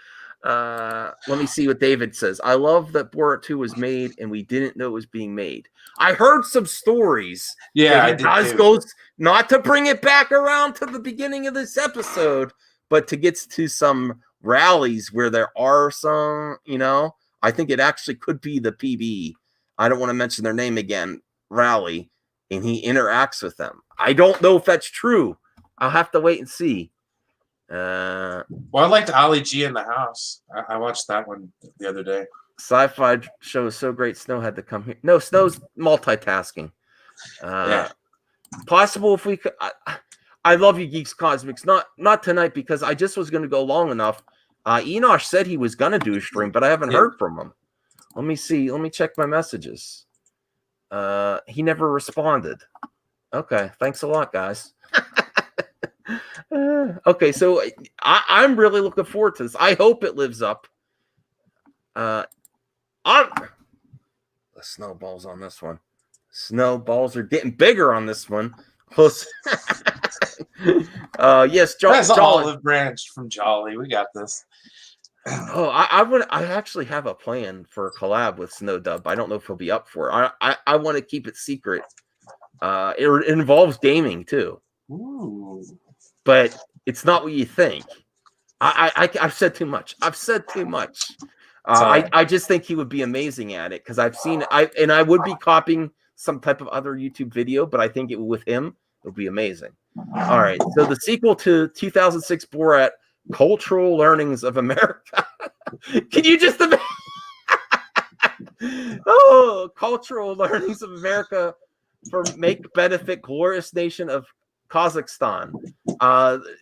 Let me see what David says. I love that Borat 2 was made and we didn't know it was being made. I heard some stories. Yeah, that guys goes not to bring it back around to the beginning of this episode, but to get to some rallies where there are some, I think it actually could be the PB. I don't want to mention their name again. Rally, and he interacts with them. I don't know if that's true. I'll have to wait and see. Well, I liked Ali G in the house. I watched that one the other day. Sci-fi show is so great. Snow had to come here. No, Snow's multitasking. Yeah. Possible if we could. I love you, Geeks Cosmics. Not tonight because I just was going to go long enough. Enosh said he was going to do a stream, but I haven't heard from him. Let me see. Let me check my messages. He never responded. Okay, thanks a lot, guys. Okay, so I'm really looking forward to this. I hope it lives up. The snowballs on this one. Snowballs are getting bigger on this one. Yes, That's Jolly. olive branch from Jolly. We got this. Oh, I actually have a plan for a collab with Snow Dub. I don't know if he'll be up for it. I want to keep it secret. It involves gaming too. Ooh. But it's not what you think. I've said too much. I just think he would be amazing at it because I've seen I would be copying some type of other YouTube video, but I think with him it would be amazing. All right, so the sequel to 2006 Borat, Cultural Learnings of America. Can you just imagine? Oh, Cultural Learnings of America for Make Benefit Glorious Nation of Kazakhstan.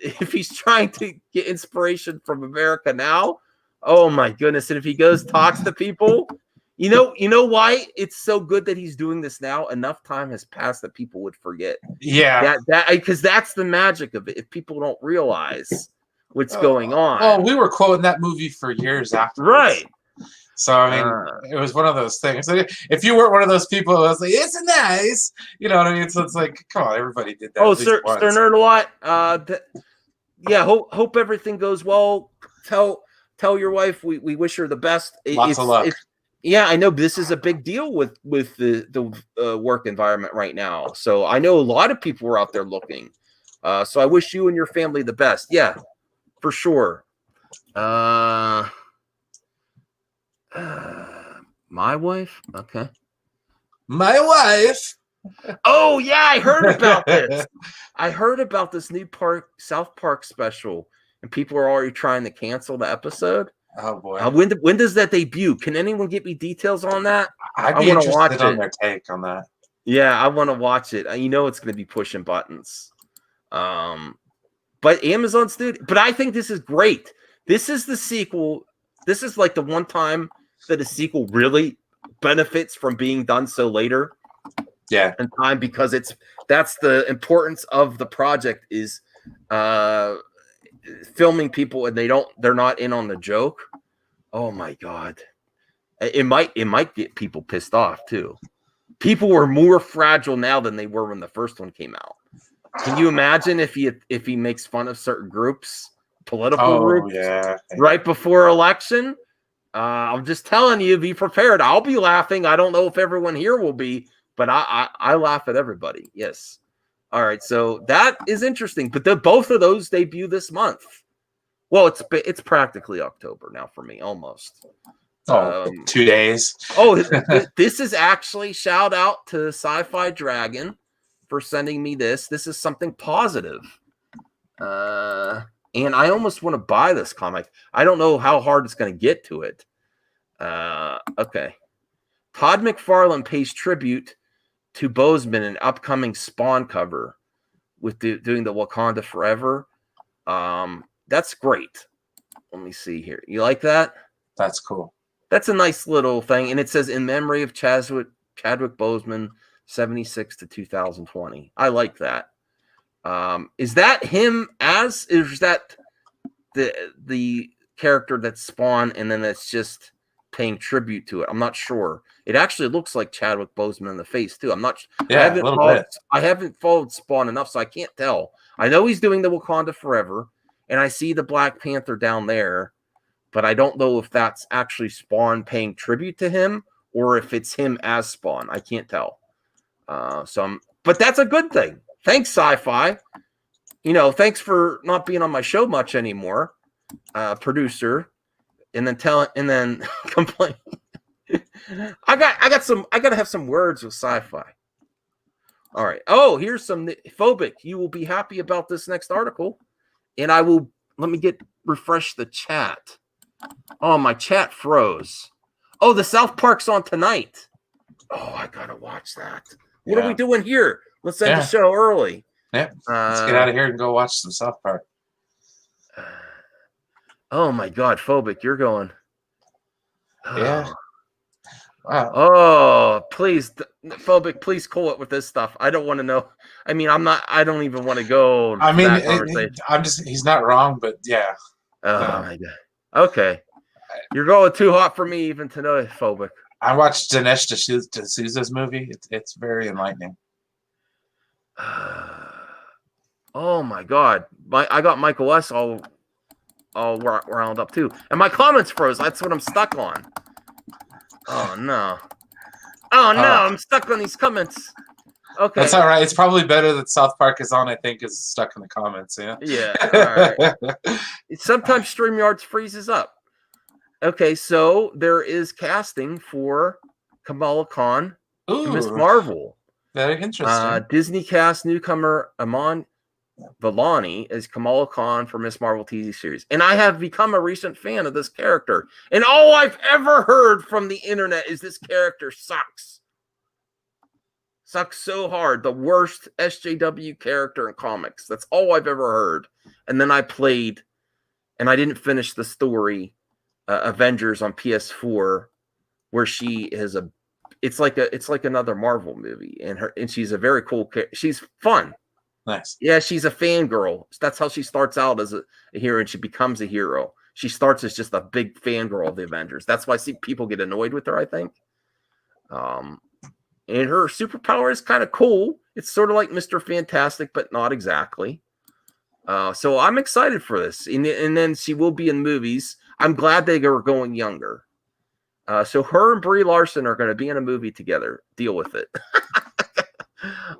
If he's trying to get inspiration from America now, oh my goodness! And if he goes talks to people, you know why it's so good that he's doing this now. Enough time has passed that people would forget. Yeah, that because that's the magic of it. If people don't realize what's going on, well, we were quoting that movie for years after, right? So I mean, it was one of those things. If you weren't one of those people, I was like, "It's nice," you know what I mean? So it's like, come on, everybody did that. Oh, Sir Nerd a lot. Yeah, hope everything goes well. Tell your wife we wish her the best. Lots of luck. Yeah, I know this is a big deal with the work environment right now. So I know a lot of people are out there looking. So I wish you and your family the best. Yeah, for sure. My wife? Okay. My wife? Oh, yeah, I heard about this. I heard about this new South Park special, and people are already trying to cancel the episode. Oh, boy. When does that debut? Can anyone get me details on that? I'd be interested on their take on that. Yeah, I want to watch it. You know it's going to be pushing buttons. But Amazon Studio. But I think this is great. This is the sequel. This is like the one time that a sequel really benefits from being done so later. Yeah. In time, because that's the importance of the project is filming people and they're not in on the joke. Oh my God. It might get people pissed off too. People are more fragile now than they were when the first one came out. Can you imagine if he makes fun of certain groups, political groups, right before election? I'm just telling you, be prepared. I'll be laughing. I don't know if everyone here will be, but I laugh at everybody. Yes. All right. So that is interesting. But both of those debut this month. Well, it's practically October now for me, almost. 2 days. This is actually shout out to Sci-Fi Dragon for sending me this. This is something positive. And I almost want to buy this comic. I don't know how hard it's going to get to it. Okay. Todd McFarlane pays tribute to Bozeman in an upcoming Spawn cover with doing the Wakanda Forever. That's great. Let me see here. You like that? That's cool. That's a nice little thing, and it says in memory of Chadwick Boseman, 76 to 2020. I like that. Is that him as? Is that the character that's Spawn, and then it's just paying tribute to it? I'm not sure. It actually looks like Chadwick Boseman in the face too. I'm not. Yeah, a little bit. I haven't followed Spawn enough, so I can't tell. I know he's doing the Wakanda Forever, and I see the Black Panther down there, but I don't know if that's actually Spawn paying tribute to him or if it's him as Spawn. I can't tell. But that's a good thing. Thanks, Sci-Fi. Thanks for not being on my show much anymore, producer, and then complain. I gotta have some words with Sci-Fi. All right. Oh, here's some Phobic. You will be happy about this next article, and let me refresh the chat. Oh, my chat froze. Oh, the South Park's on tonight. Oh, I gotta watch that. What are we doing here? Let's end the show early. Yeah, let's get out of here and go watch some South Park. Oh my God, Phobic, you're going. Yeah. Wow. Oh, please, Phobic, please cool it with this stuff. I don't want to know. I mean, I don't even want to go. I mean, he's not wrong, but yeah. Oh my God. Okay. You're going too hot for me even to know, Phobic. I watched Dinesh D'Souza's movie. It's very enlightening. Oh my God. I got Michael S. all round up too. And my comments froze. That's what I'm stuck on. Oh no. Oh no, I'm stuck on these comments. Okay. That's all right. It's probably better that South Park is on, I think, is stuck in the comments, yeah. Yeah. All right. Sometimes StreamYard freezes up. Okay, so there is casting for Kamala Khan, Miss Marvel. Very interesting. Disney cast newcomer Iman Vellani as Kamala Khan for Miss Marvel TV series. And I have become a recent fan of this character. And all I've ever heard from the internet is this character sucks. Sucks so hard. The worst SJW character in comics. That's all I've ever heard. And then I played, and I didn't finish the story, Avengers on PS4, where she is it's like another Marvel movie, and she's a very cool character. She's fun. Nice. Yeah, she's a fangirl. That's how she starts out as a hero, and she becomes a hero. She starts as just a big fangirl of the Avengers. That's why I see people get annoyed with her, I think. And her superpower is kind of cool. It's sort of like Mr. Fantastic, but not exactly. So I'm excited for this. And then she will be in movies. I'm glad they are going younger. So her and Brie Larson are going to be in a movie together. Deal with it.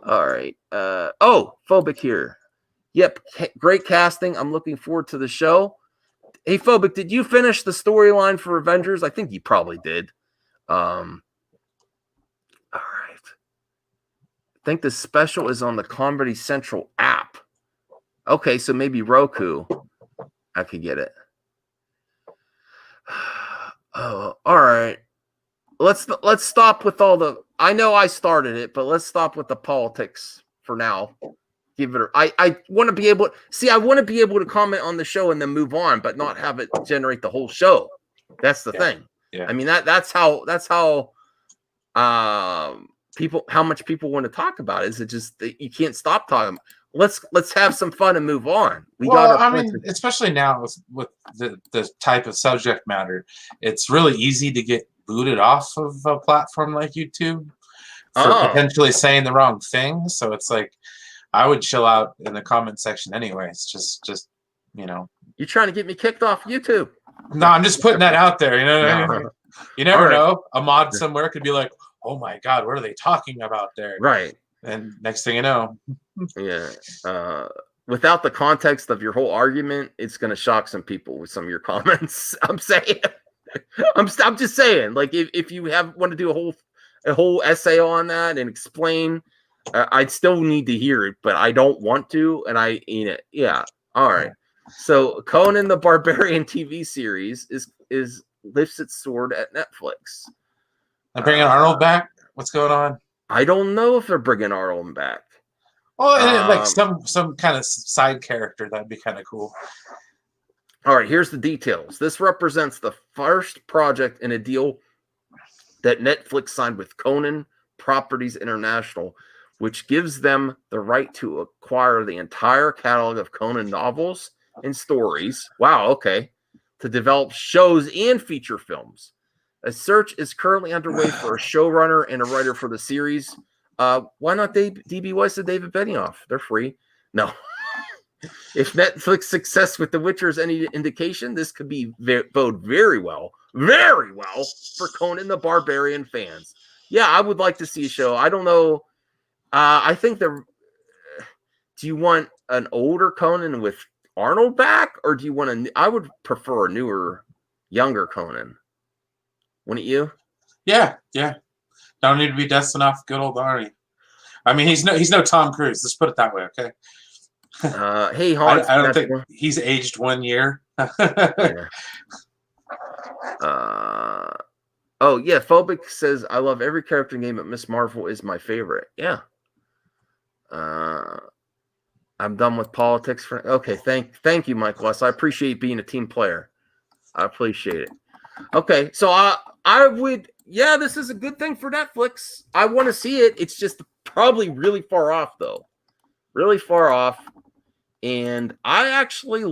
All right. Phobic here. Yep. Great casting. I'm looking forward to the show. Hey, Phobic, did you finish the storyline for Avengers? I think you probably did. All right. I think the special is on the Comedy Central app. Okay, so maybe Roku. I could get it. Oh, all right. Let's stop with all the. I know I started it, but let's stop with the politics for now. Give it. I want to be able. I want to be able to comment on the show and then move on, but not have it generate the whole show. That's the thing. Yeah. I mean that's how people how much people want to talk about it. Is it just that you can't stop talking? Let's have some fun and move on. Especially now with the type of subject matter, it's really easy to get booted off of a platform like YouTube for potentially saying the wrong thing. So it's like I would chill out in the comment section anyways. Just You're trying to get me kicked off YouTube. No, I'm just putting that out there. You know what I mean? You never know. A mod somewhere could be like, "Oh my God, what are they talking about there?" Right. And next thing you know, yeah. Without the context of your whole argument, it's going to shock some people with some of your comments. I'm saying, I'm just saying, like if you want to do a whole essay on that and explain, I'd still need to hear it, but I don't want to. And yeah. All right. So Conan the Barbarian TV series is lifts its sword at Netflix. I'm bringing Arnold back. What's going on? I don't know if they're bringing Arnold back. Well, like some kind of side character, that'd be kind of cool. All right, here's the details. This represents the first project in a deal that Netflix signed with Conan Properties International, which gives them the right to acquire the entire catalog of Conan novels and stories. Wow, okay. To develop shows and feature films. A search is currently underway for a showrunner and a writer for the series. Why not DB Weiss and David Benioff? They're free. No. If Netflix success with The Witcher is any indication, this could bode very well for Conan the Barbarian fans. Yeah, I would like to see a show. I don't know. I think do you want an older Conan with Arnold back, or do you want I would prefer a newer, younger Conan. Wouldn't you? Yeah. Don't need to be dusting off good old Arnie. I mean, he's no Tom Cruise. Let's put it that way, okay? Hey, Hans, I don't think he's aged 1 year. Yeah. Oh yeah, Phobic says I love every character in game, but Miss Marvel is my favorite. Yeah. I'm done with politics for okay. Thank you, Mike West. I appreciate being a team player. I appreciate it. Okay, so I would this is a good thing for Netflix. I want to see it. It's just probably really far off though. Really far off. And I actually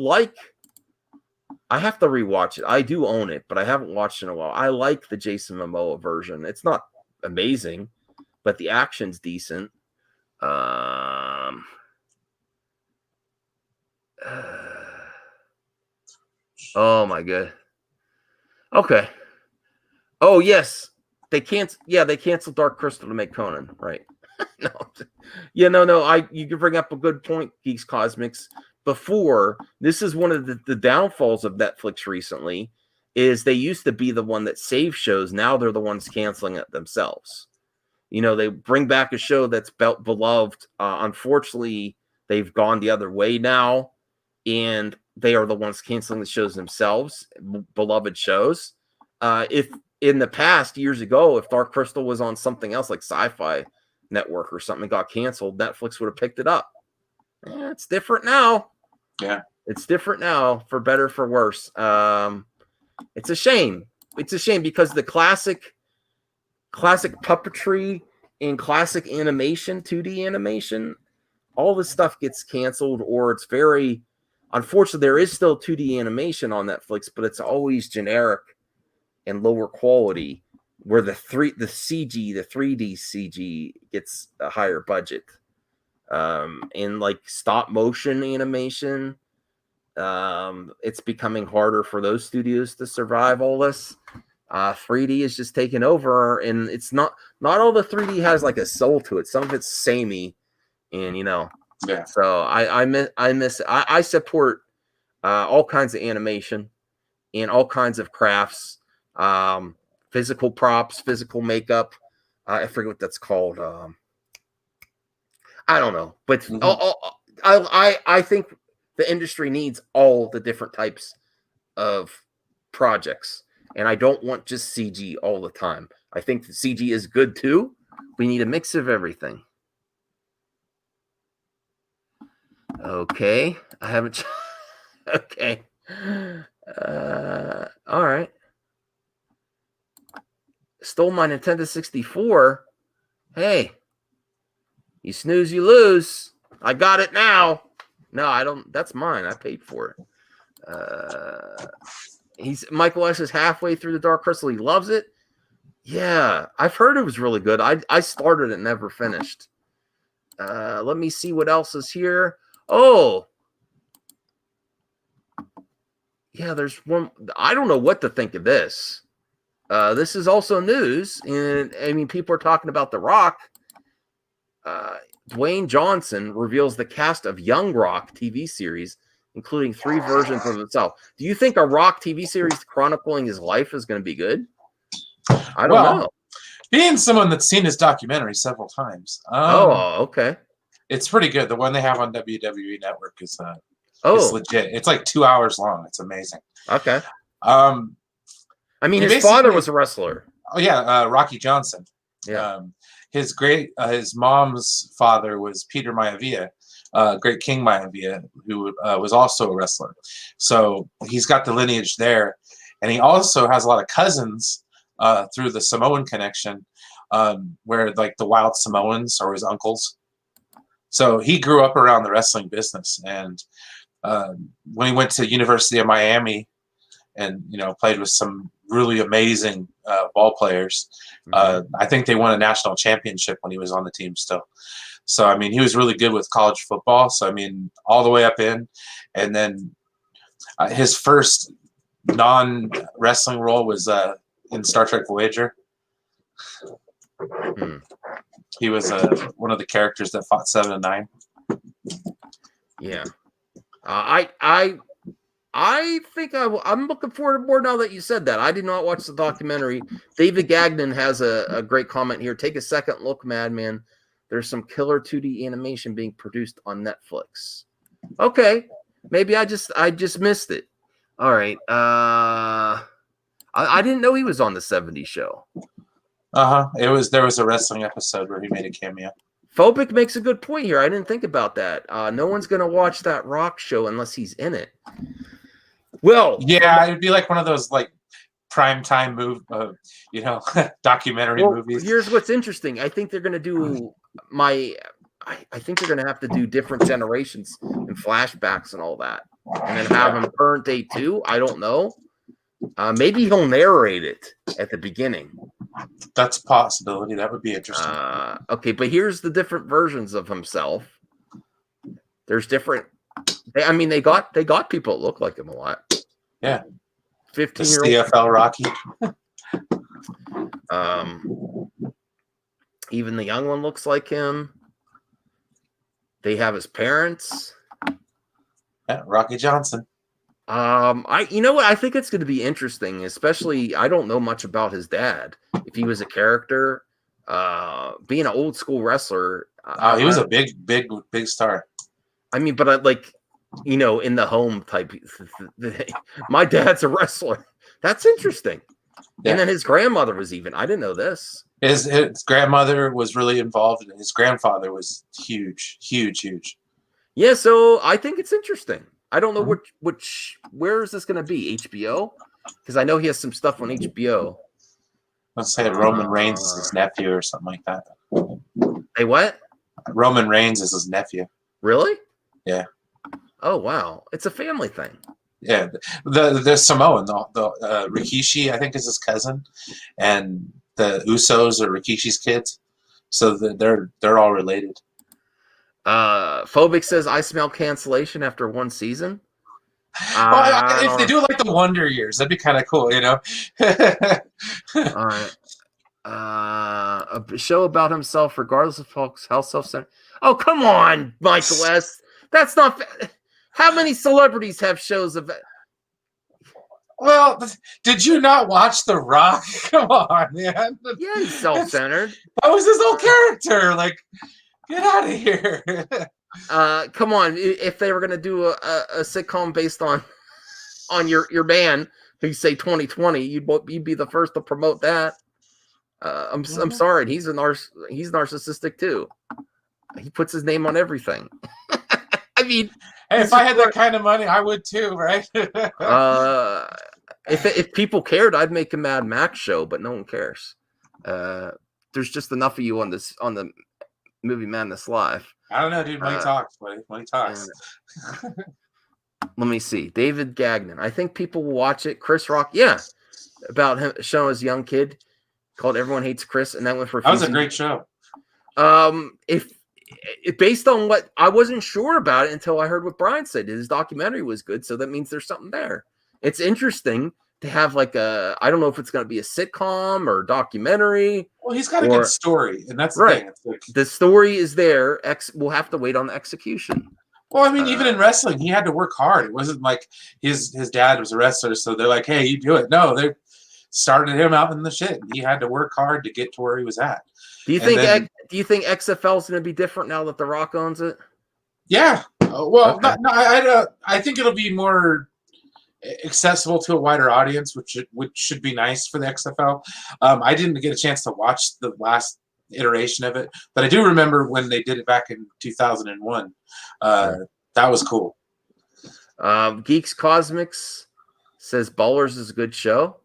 I have to rewatch it. I do own it, but I haven't watched it in a while. I like the Jason Momoa version. It's not amazing, but the action's decent. Oh my god. Okay. Oh yes, they canceled Dark Crystal to make Conan, right? No. Yeah, no. You can bring up a good point, Geeks Cosmics. Before, this is one of the downfalls of Netflix recently, is they used to be the one that saved shows. Now they're the ones canceling it themselves. You know, they bring back a show that's beloved. Unfortunately, they've gone the other way now, and they are the ones canceling the shows themselves, beloved shows. If in the past, years ago, if Dark Crystal was on something else like Sci-Fi Network or something got canceled, Netflix would have picked it up. It's different now. Yeah. It's different now, for better, for worse. It's a shame. It's a shame because the classic puppetry and classic animation, 2D animation, all this stuff gets canceled, or it's very unfortunately there is still 2D animation on Netflix, but it's always generic and lower quality, where the 3D CG gets a higher budget. In like stop motion animation, it's becoming harder for those studios to survive all this. 3D is just taking over, and it's not all the 3D has like a soul to it. Some of it's samey, and yeah. So I support all kinds of animation and all kinds of crafts, physical props, physical makeup. I forget what that's called. I don't know, but I think the industry needs all the different types of projects, and I don't want just CG all the time. I think the CG is good too. We need a mix of everything. Okay, I haven't. Okay, all right. Stole my Nintendo 64. Hey. You snooze, you lose. I got it now. No, I don't. That's mine. I paid for it. Michael S. is halfway through the Dark Crystal. He loves it. Yeah, I've heard it was really good. I started it, never finished. Let me see what else is here. Oh, yeah. There's one. I don't know what to think of this. This is also news, and I mean, people are talking about The Rock. Dwayne Johnson reveals the cast of Young Rock TV series, including 3 versions of himself. Do you think a Rock TV series chronicling his life is going to be good? I don't know. Being someone that's seen his documentary several times. Okay. It's pretty good. The one they have on WWE Network is it's legit. It's like 2 hours long. It's amazing. Okay. I mean, his father was a wrestler. Oh yeah, Rocky Johnson. Yeah. His mom's father was Peter Maivia, Great King Maivia, who was also a wrestler. So he's got the lineage there. And he also has a lot of cousins through the Samoan connection, where like the Wild Samoans are his uncles. So he grew up around the wrestling business. And when he went to University of Miami and, played with some really amazing ball players, I think they won a national championship when he was on the team still. So, I mean, he was really good with college football. So, I mean, all the way up in. And then his first non-wrestling role was in Star Trek Voyager. He was one of the characters that fought 7 and 9. Yeah. I think I'm looking forward to more now that you said that. I did not watch the documentary. David Gagnon has a great comment here. Take a second look, Madman. There's some killer 2D animation being produced on Netflix. Okay. Maybe I just missed it. All right. I didn't know he was on the 70s show. There was a wrestling episode where he made a cameo. Phobic makes a good point here. I didn't think about that. No one's gonna watch that Rock show unless he's in it. Well, yeah, it'd be like one of those like prime time documentary movies. Here's what's interesting. I think they're gonna do I think they're gonna have to do different generations and flashbacks and all that, and then have him current day too. I don't know. Maybe he'll narrate it at the beginning. That's a possibility. That would be interesting. Okay, but here's the different versions of himself. There's different. They got people that look like him a lot. Yeah, 15-year-old CFL Rocky. Even the young one looks like him. They have his parents. Yeah, Rocky Johnson. You know what? I think it's going to be interesting, especially I don't know much about his dad. If he was a character, being an old school wrestler. He was a big star. I mean, but in the home type. My dad's a wrestler. That's interesting. Yeah. And then his grandmother was even. I didn't know this. His grandmother was really involved, and his grandfather was huge. Yeah, so I think it's interesting. I don't know where is this going to be? HBO? Because I know he has some stuff on HBO. Let's say Roman Reigns is his nephew or something like that. Hey, what? Roman Reigns is his nephew. Really? Yeah. Oh wow, it's a family thing. Yeah, the Samoan, the Rikishi, I think, is his cousin, and the Usos are Rikishi's kids, so they're all related. Phobic says I smell cancellation after one season. If they do like the Wonder Years, that'd be kind of cool, All right. A show about himself, regardless of how self-centered. Oh, come on, Michael S. That's not. How many celebrities have shows of it? Well, did you not watch The Rock? Come on, man. Yeah, he's self-centered. That was his whole character. Like, get out of here. Come on. If they were gonna do a sitcom based on your man, who say 2020, you'd be the first to promote that. I'm sorry. He's narcissistic too. He puts his name on everything. I mean, hey, if I had that kind of money, I would too, right? If people cared, I'd make a Mad Max show, but no one cares. There's just enough of you on the movie Madness Live. I don't know, dude. Money talks, buddy. Money talks. Let me see. David Gagnon. I think people will watch it. Chris Rock. Yeah. About him showing his young kid called Everyone Hates Chris, and that went for. That was a great show. If based on what I wasn't sure about it until I heard what Brian said. His documentary was good, so that means there's something there. It's interesting to have I don't know if it's going to be a sitcom or a documentary. Well, he's got a good story, and that's the right. thing. It's like, the story is there. We'll have to wait on the execution. Well, I mean, even in wrestling, he had to work hard. It wasn't like his dad was a wrestler, so they're like, "Hey, you do it." No, they started him out in the shit. He had to work hard to get to where he was at. Do you think XFL is going to be different now that The Rock owns it? Yeah. Well, okay. I think it'll be more accessible to a wider audience, which should be nice for the XFL. I didn't get a chance to watch the last iteration of it. But I do remember when they did it back in 2001. That was cool. Geeks Cosmics says Ballers is a good show.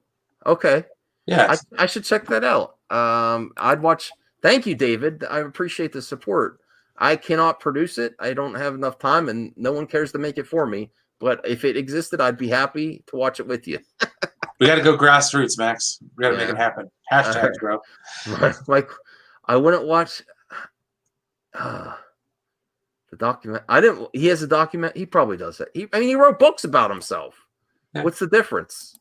Okay. Yeah. I should check that out. I'd watch. Thank you, David. I appreciate the support. I cannot produce it. I don't have enough time, and no one cares to make it for me. But if it existed, I'd be happy to watch it with you. We got to go grassroots, Max. We got to make it happen. Hashtags, bro. Like, I wouldn't watch the document. I didn't. He has a document. He probably does that. He wrote books about himself. Yeah. What's the difference?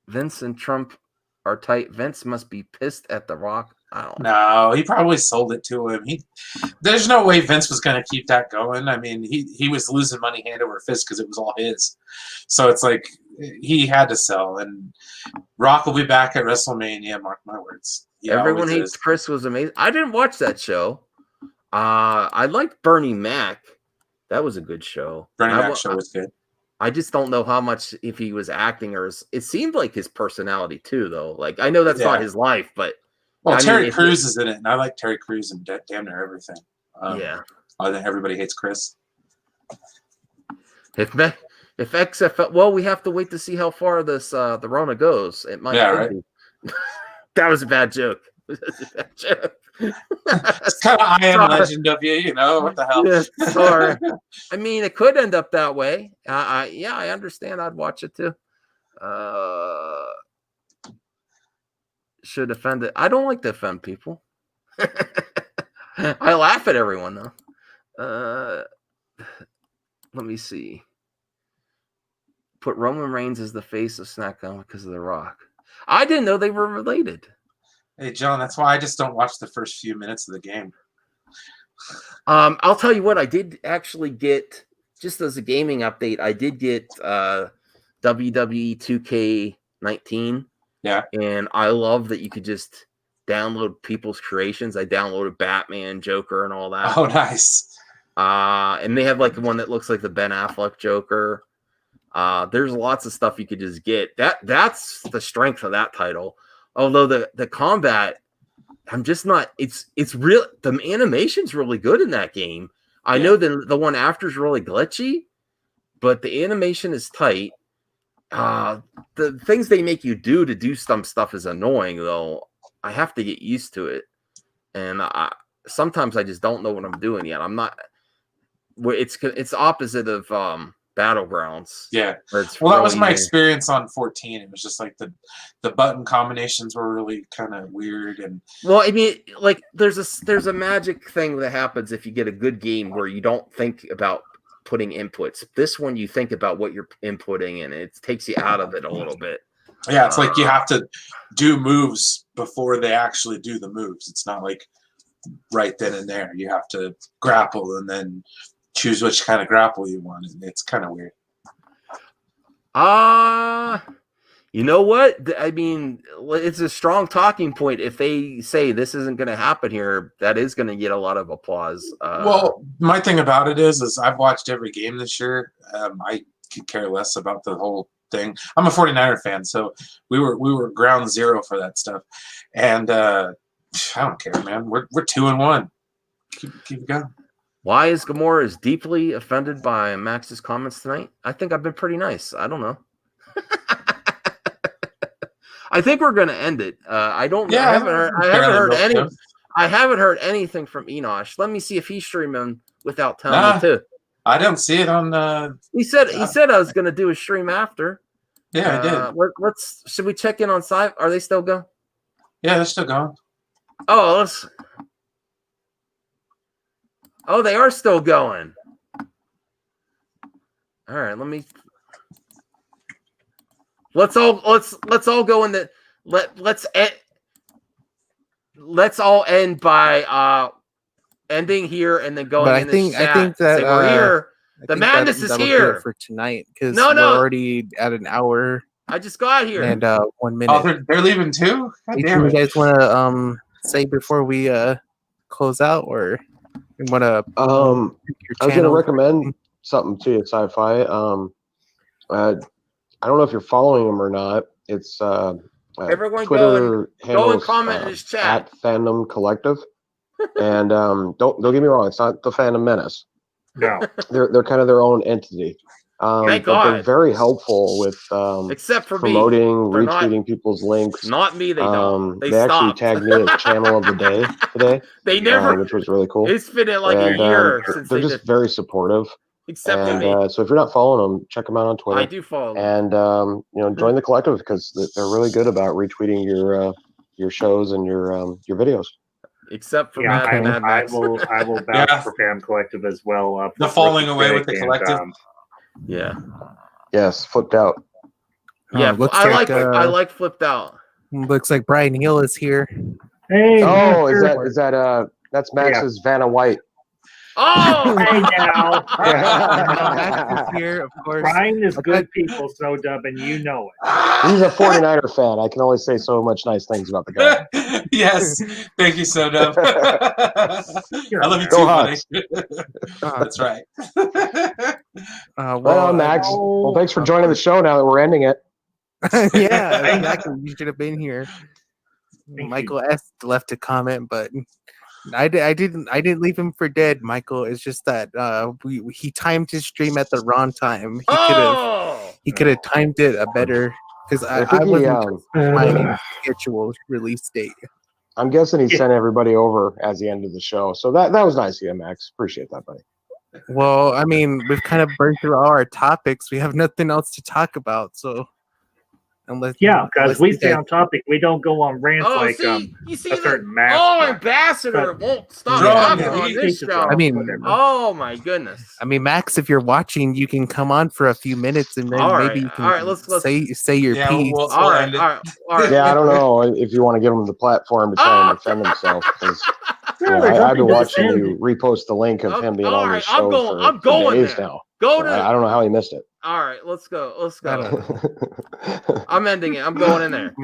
Vince and Trump are tight. Vince must be pissed at The Rock. I don't know. No, he probably sold it to him. There's no way Vince was going to keep that going. I mean, he was losing money hand over fist because it was all his. So it's like he had to sell. And Rock will be back at WrestleMania. Mark my words. Everyone Hates Chris was amazing. I didn't watch that show. I liked Bernie Mac. That was a good show. Bernie Mac show was good. I just don't know how much if he was acting or it seemed like his personality too, though. Like I know that's not his life, but Terry Crews is in it, and I like Terry Crews in damn near everything. Yeah. I think Everybody Hates Chris. If XFL, well, we have to wait to see how far this the Rona goes. It might. Yeah, right. That was a bad joke. It's kind of I Am Legend of you, what the hell? Yeah, sorry. I mean, it could end up that way. I understand. I'd watch it too. Should offend it. I don't like to offend people. I laugh at everyone though. Let me see. Put Roman Reigns as the face of SmackDown because of The Rock. I didn't know they were related. Hey, John, that's why I just don't watch the first few minutes of the game. I'll tell you what, I did actually get, just as a gaming update, I did get WWE 2K19. Yeah. And I love that you could just download people's creations. I downloaded Batman, Joker, and all that. Oh, nice. And they have like one that looks like the Ben Affleck Joker. There's lots of stuff you could just get. That's the strength of that title. Although the combat, I'm just not. It's real. The animation's really good in that game. I know the one after is really glitchy, but the animation is tight. The things they make you do to do some stuff is annoying, though. I have to get used to it, and sometimes I just don't know what I'm doing yet. I'm not. It's opposite of Battlegrounds. Yeah. Well, that was my experience on 14. It was just like the button combinations were really kind of weird, and well, I mean, like there's a magic thing that happens if you get a good game where you don't think about putting inputs. This one you think about what you're inputting, and it takes you out of it a little bit. Yeah, it's like you have to do moves before they actually do the moves. It's not like right then and there. You have to grapple and then choose which kind of grapple you want. It's kind of weird. You know what? I mean, it's a strong talking point. If they say this isn't going to happen here, that is going to get a lot of applause. Well, my thing about it is I've watched every game this year. I could care less about the whole thing. I'm a 49er fan, so we were ground zero for that stuff. And I don't care, man. We're 2-1. Keep it going. Why is Gamora is deeply offended by Max's comments tonight? I think I've been pretty nice. I don't know. I think we're going to end it. I don't. Yeah, I haven't heard anything from Enosh. Let me see if he's streaming without telling me too. I don't see it on. He said I was going to do a stream after. Yeah, I did. Should we check in on Sci? Are they still going? Yeah, they're still going. Oh, let's. Oh, they are still going. All right, let's all go in the let's all end by ending here and then going. But in I think that we're here. The madness is here for tonight because we're already at an hour. I just got here and 1 minute. Oh, they're leaving too. You guys want to say before we close out, or you want to? I was going to recommend something to you, Sci-Fi. I don't know if you're following him or not. It's Everyone Twitter go and handles comment in his chat. at Fandom Collective. And don't get me wrong, it's not the Phantom Menace. No, they're kind of their own entity. Thank but they're God. very helpful with Except for promoting, me. They're retweeting people's links. Not me, they don't. They actually stopped. tagged me as Channel of the Day today. They never, which was really cool. It's been like a year since they're they just did. very supportive. Except for me. So if you're not following them, check them out on Twitter. I do follow them. And join the collective because they're really good about retweeting your shows and your videos. Except for yeah, Mad Max. I will vouch for Fan Collective as well. The falling away with the collective. Yeah. Yes, flipped out. Yeah, looks I like, like flipped out. Looks like Brian Hill is here. Hey, oh, is that that's Max's Vanna White. Oh, hey now. Max is here, of course. Brian is good people, so Dub, and you know it. He's a 49er fan. I can only say so much nice things about the guy. Yes, thank you, Sodub. I love you too, buddy. That's right. Right on, Max. Well, thanks for joining the show. Now that we're ending it. Yeah, exactly. You should have been here. Michael S left a comment, but I didn't leave him for dead, Michael. It's just that he timed his stream at the wrong time. He could have timed it a better because I wasn't my schedule release date. I'm guessing he sent everybody over as the end of the show. So that was nice of you, Max. Appreciate that, buddy. Well, I mean, we've kind of burned through all our topics. We have nothing else to talk about, so because we stay on topic. We don't go on rants like you see a certain mask. Oh, Ambassador won't stop talking on this show. I mean, oh my goodness. I mean, Max, if you're watching, you can come on for a few minutes and then maybe you can let's say your piece. All right. Yeah, I don't know if you want to give him the platform to try and defend himself because I've been watching you repost the link of him being on the show for days now. I don't know how he missed it. All right, let's go. I'm ending it. I'm going in there.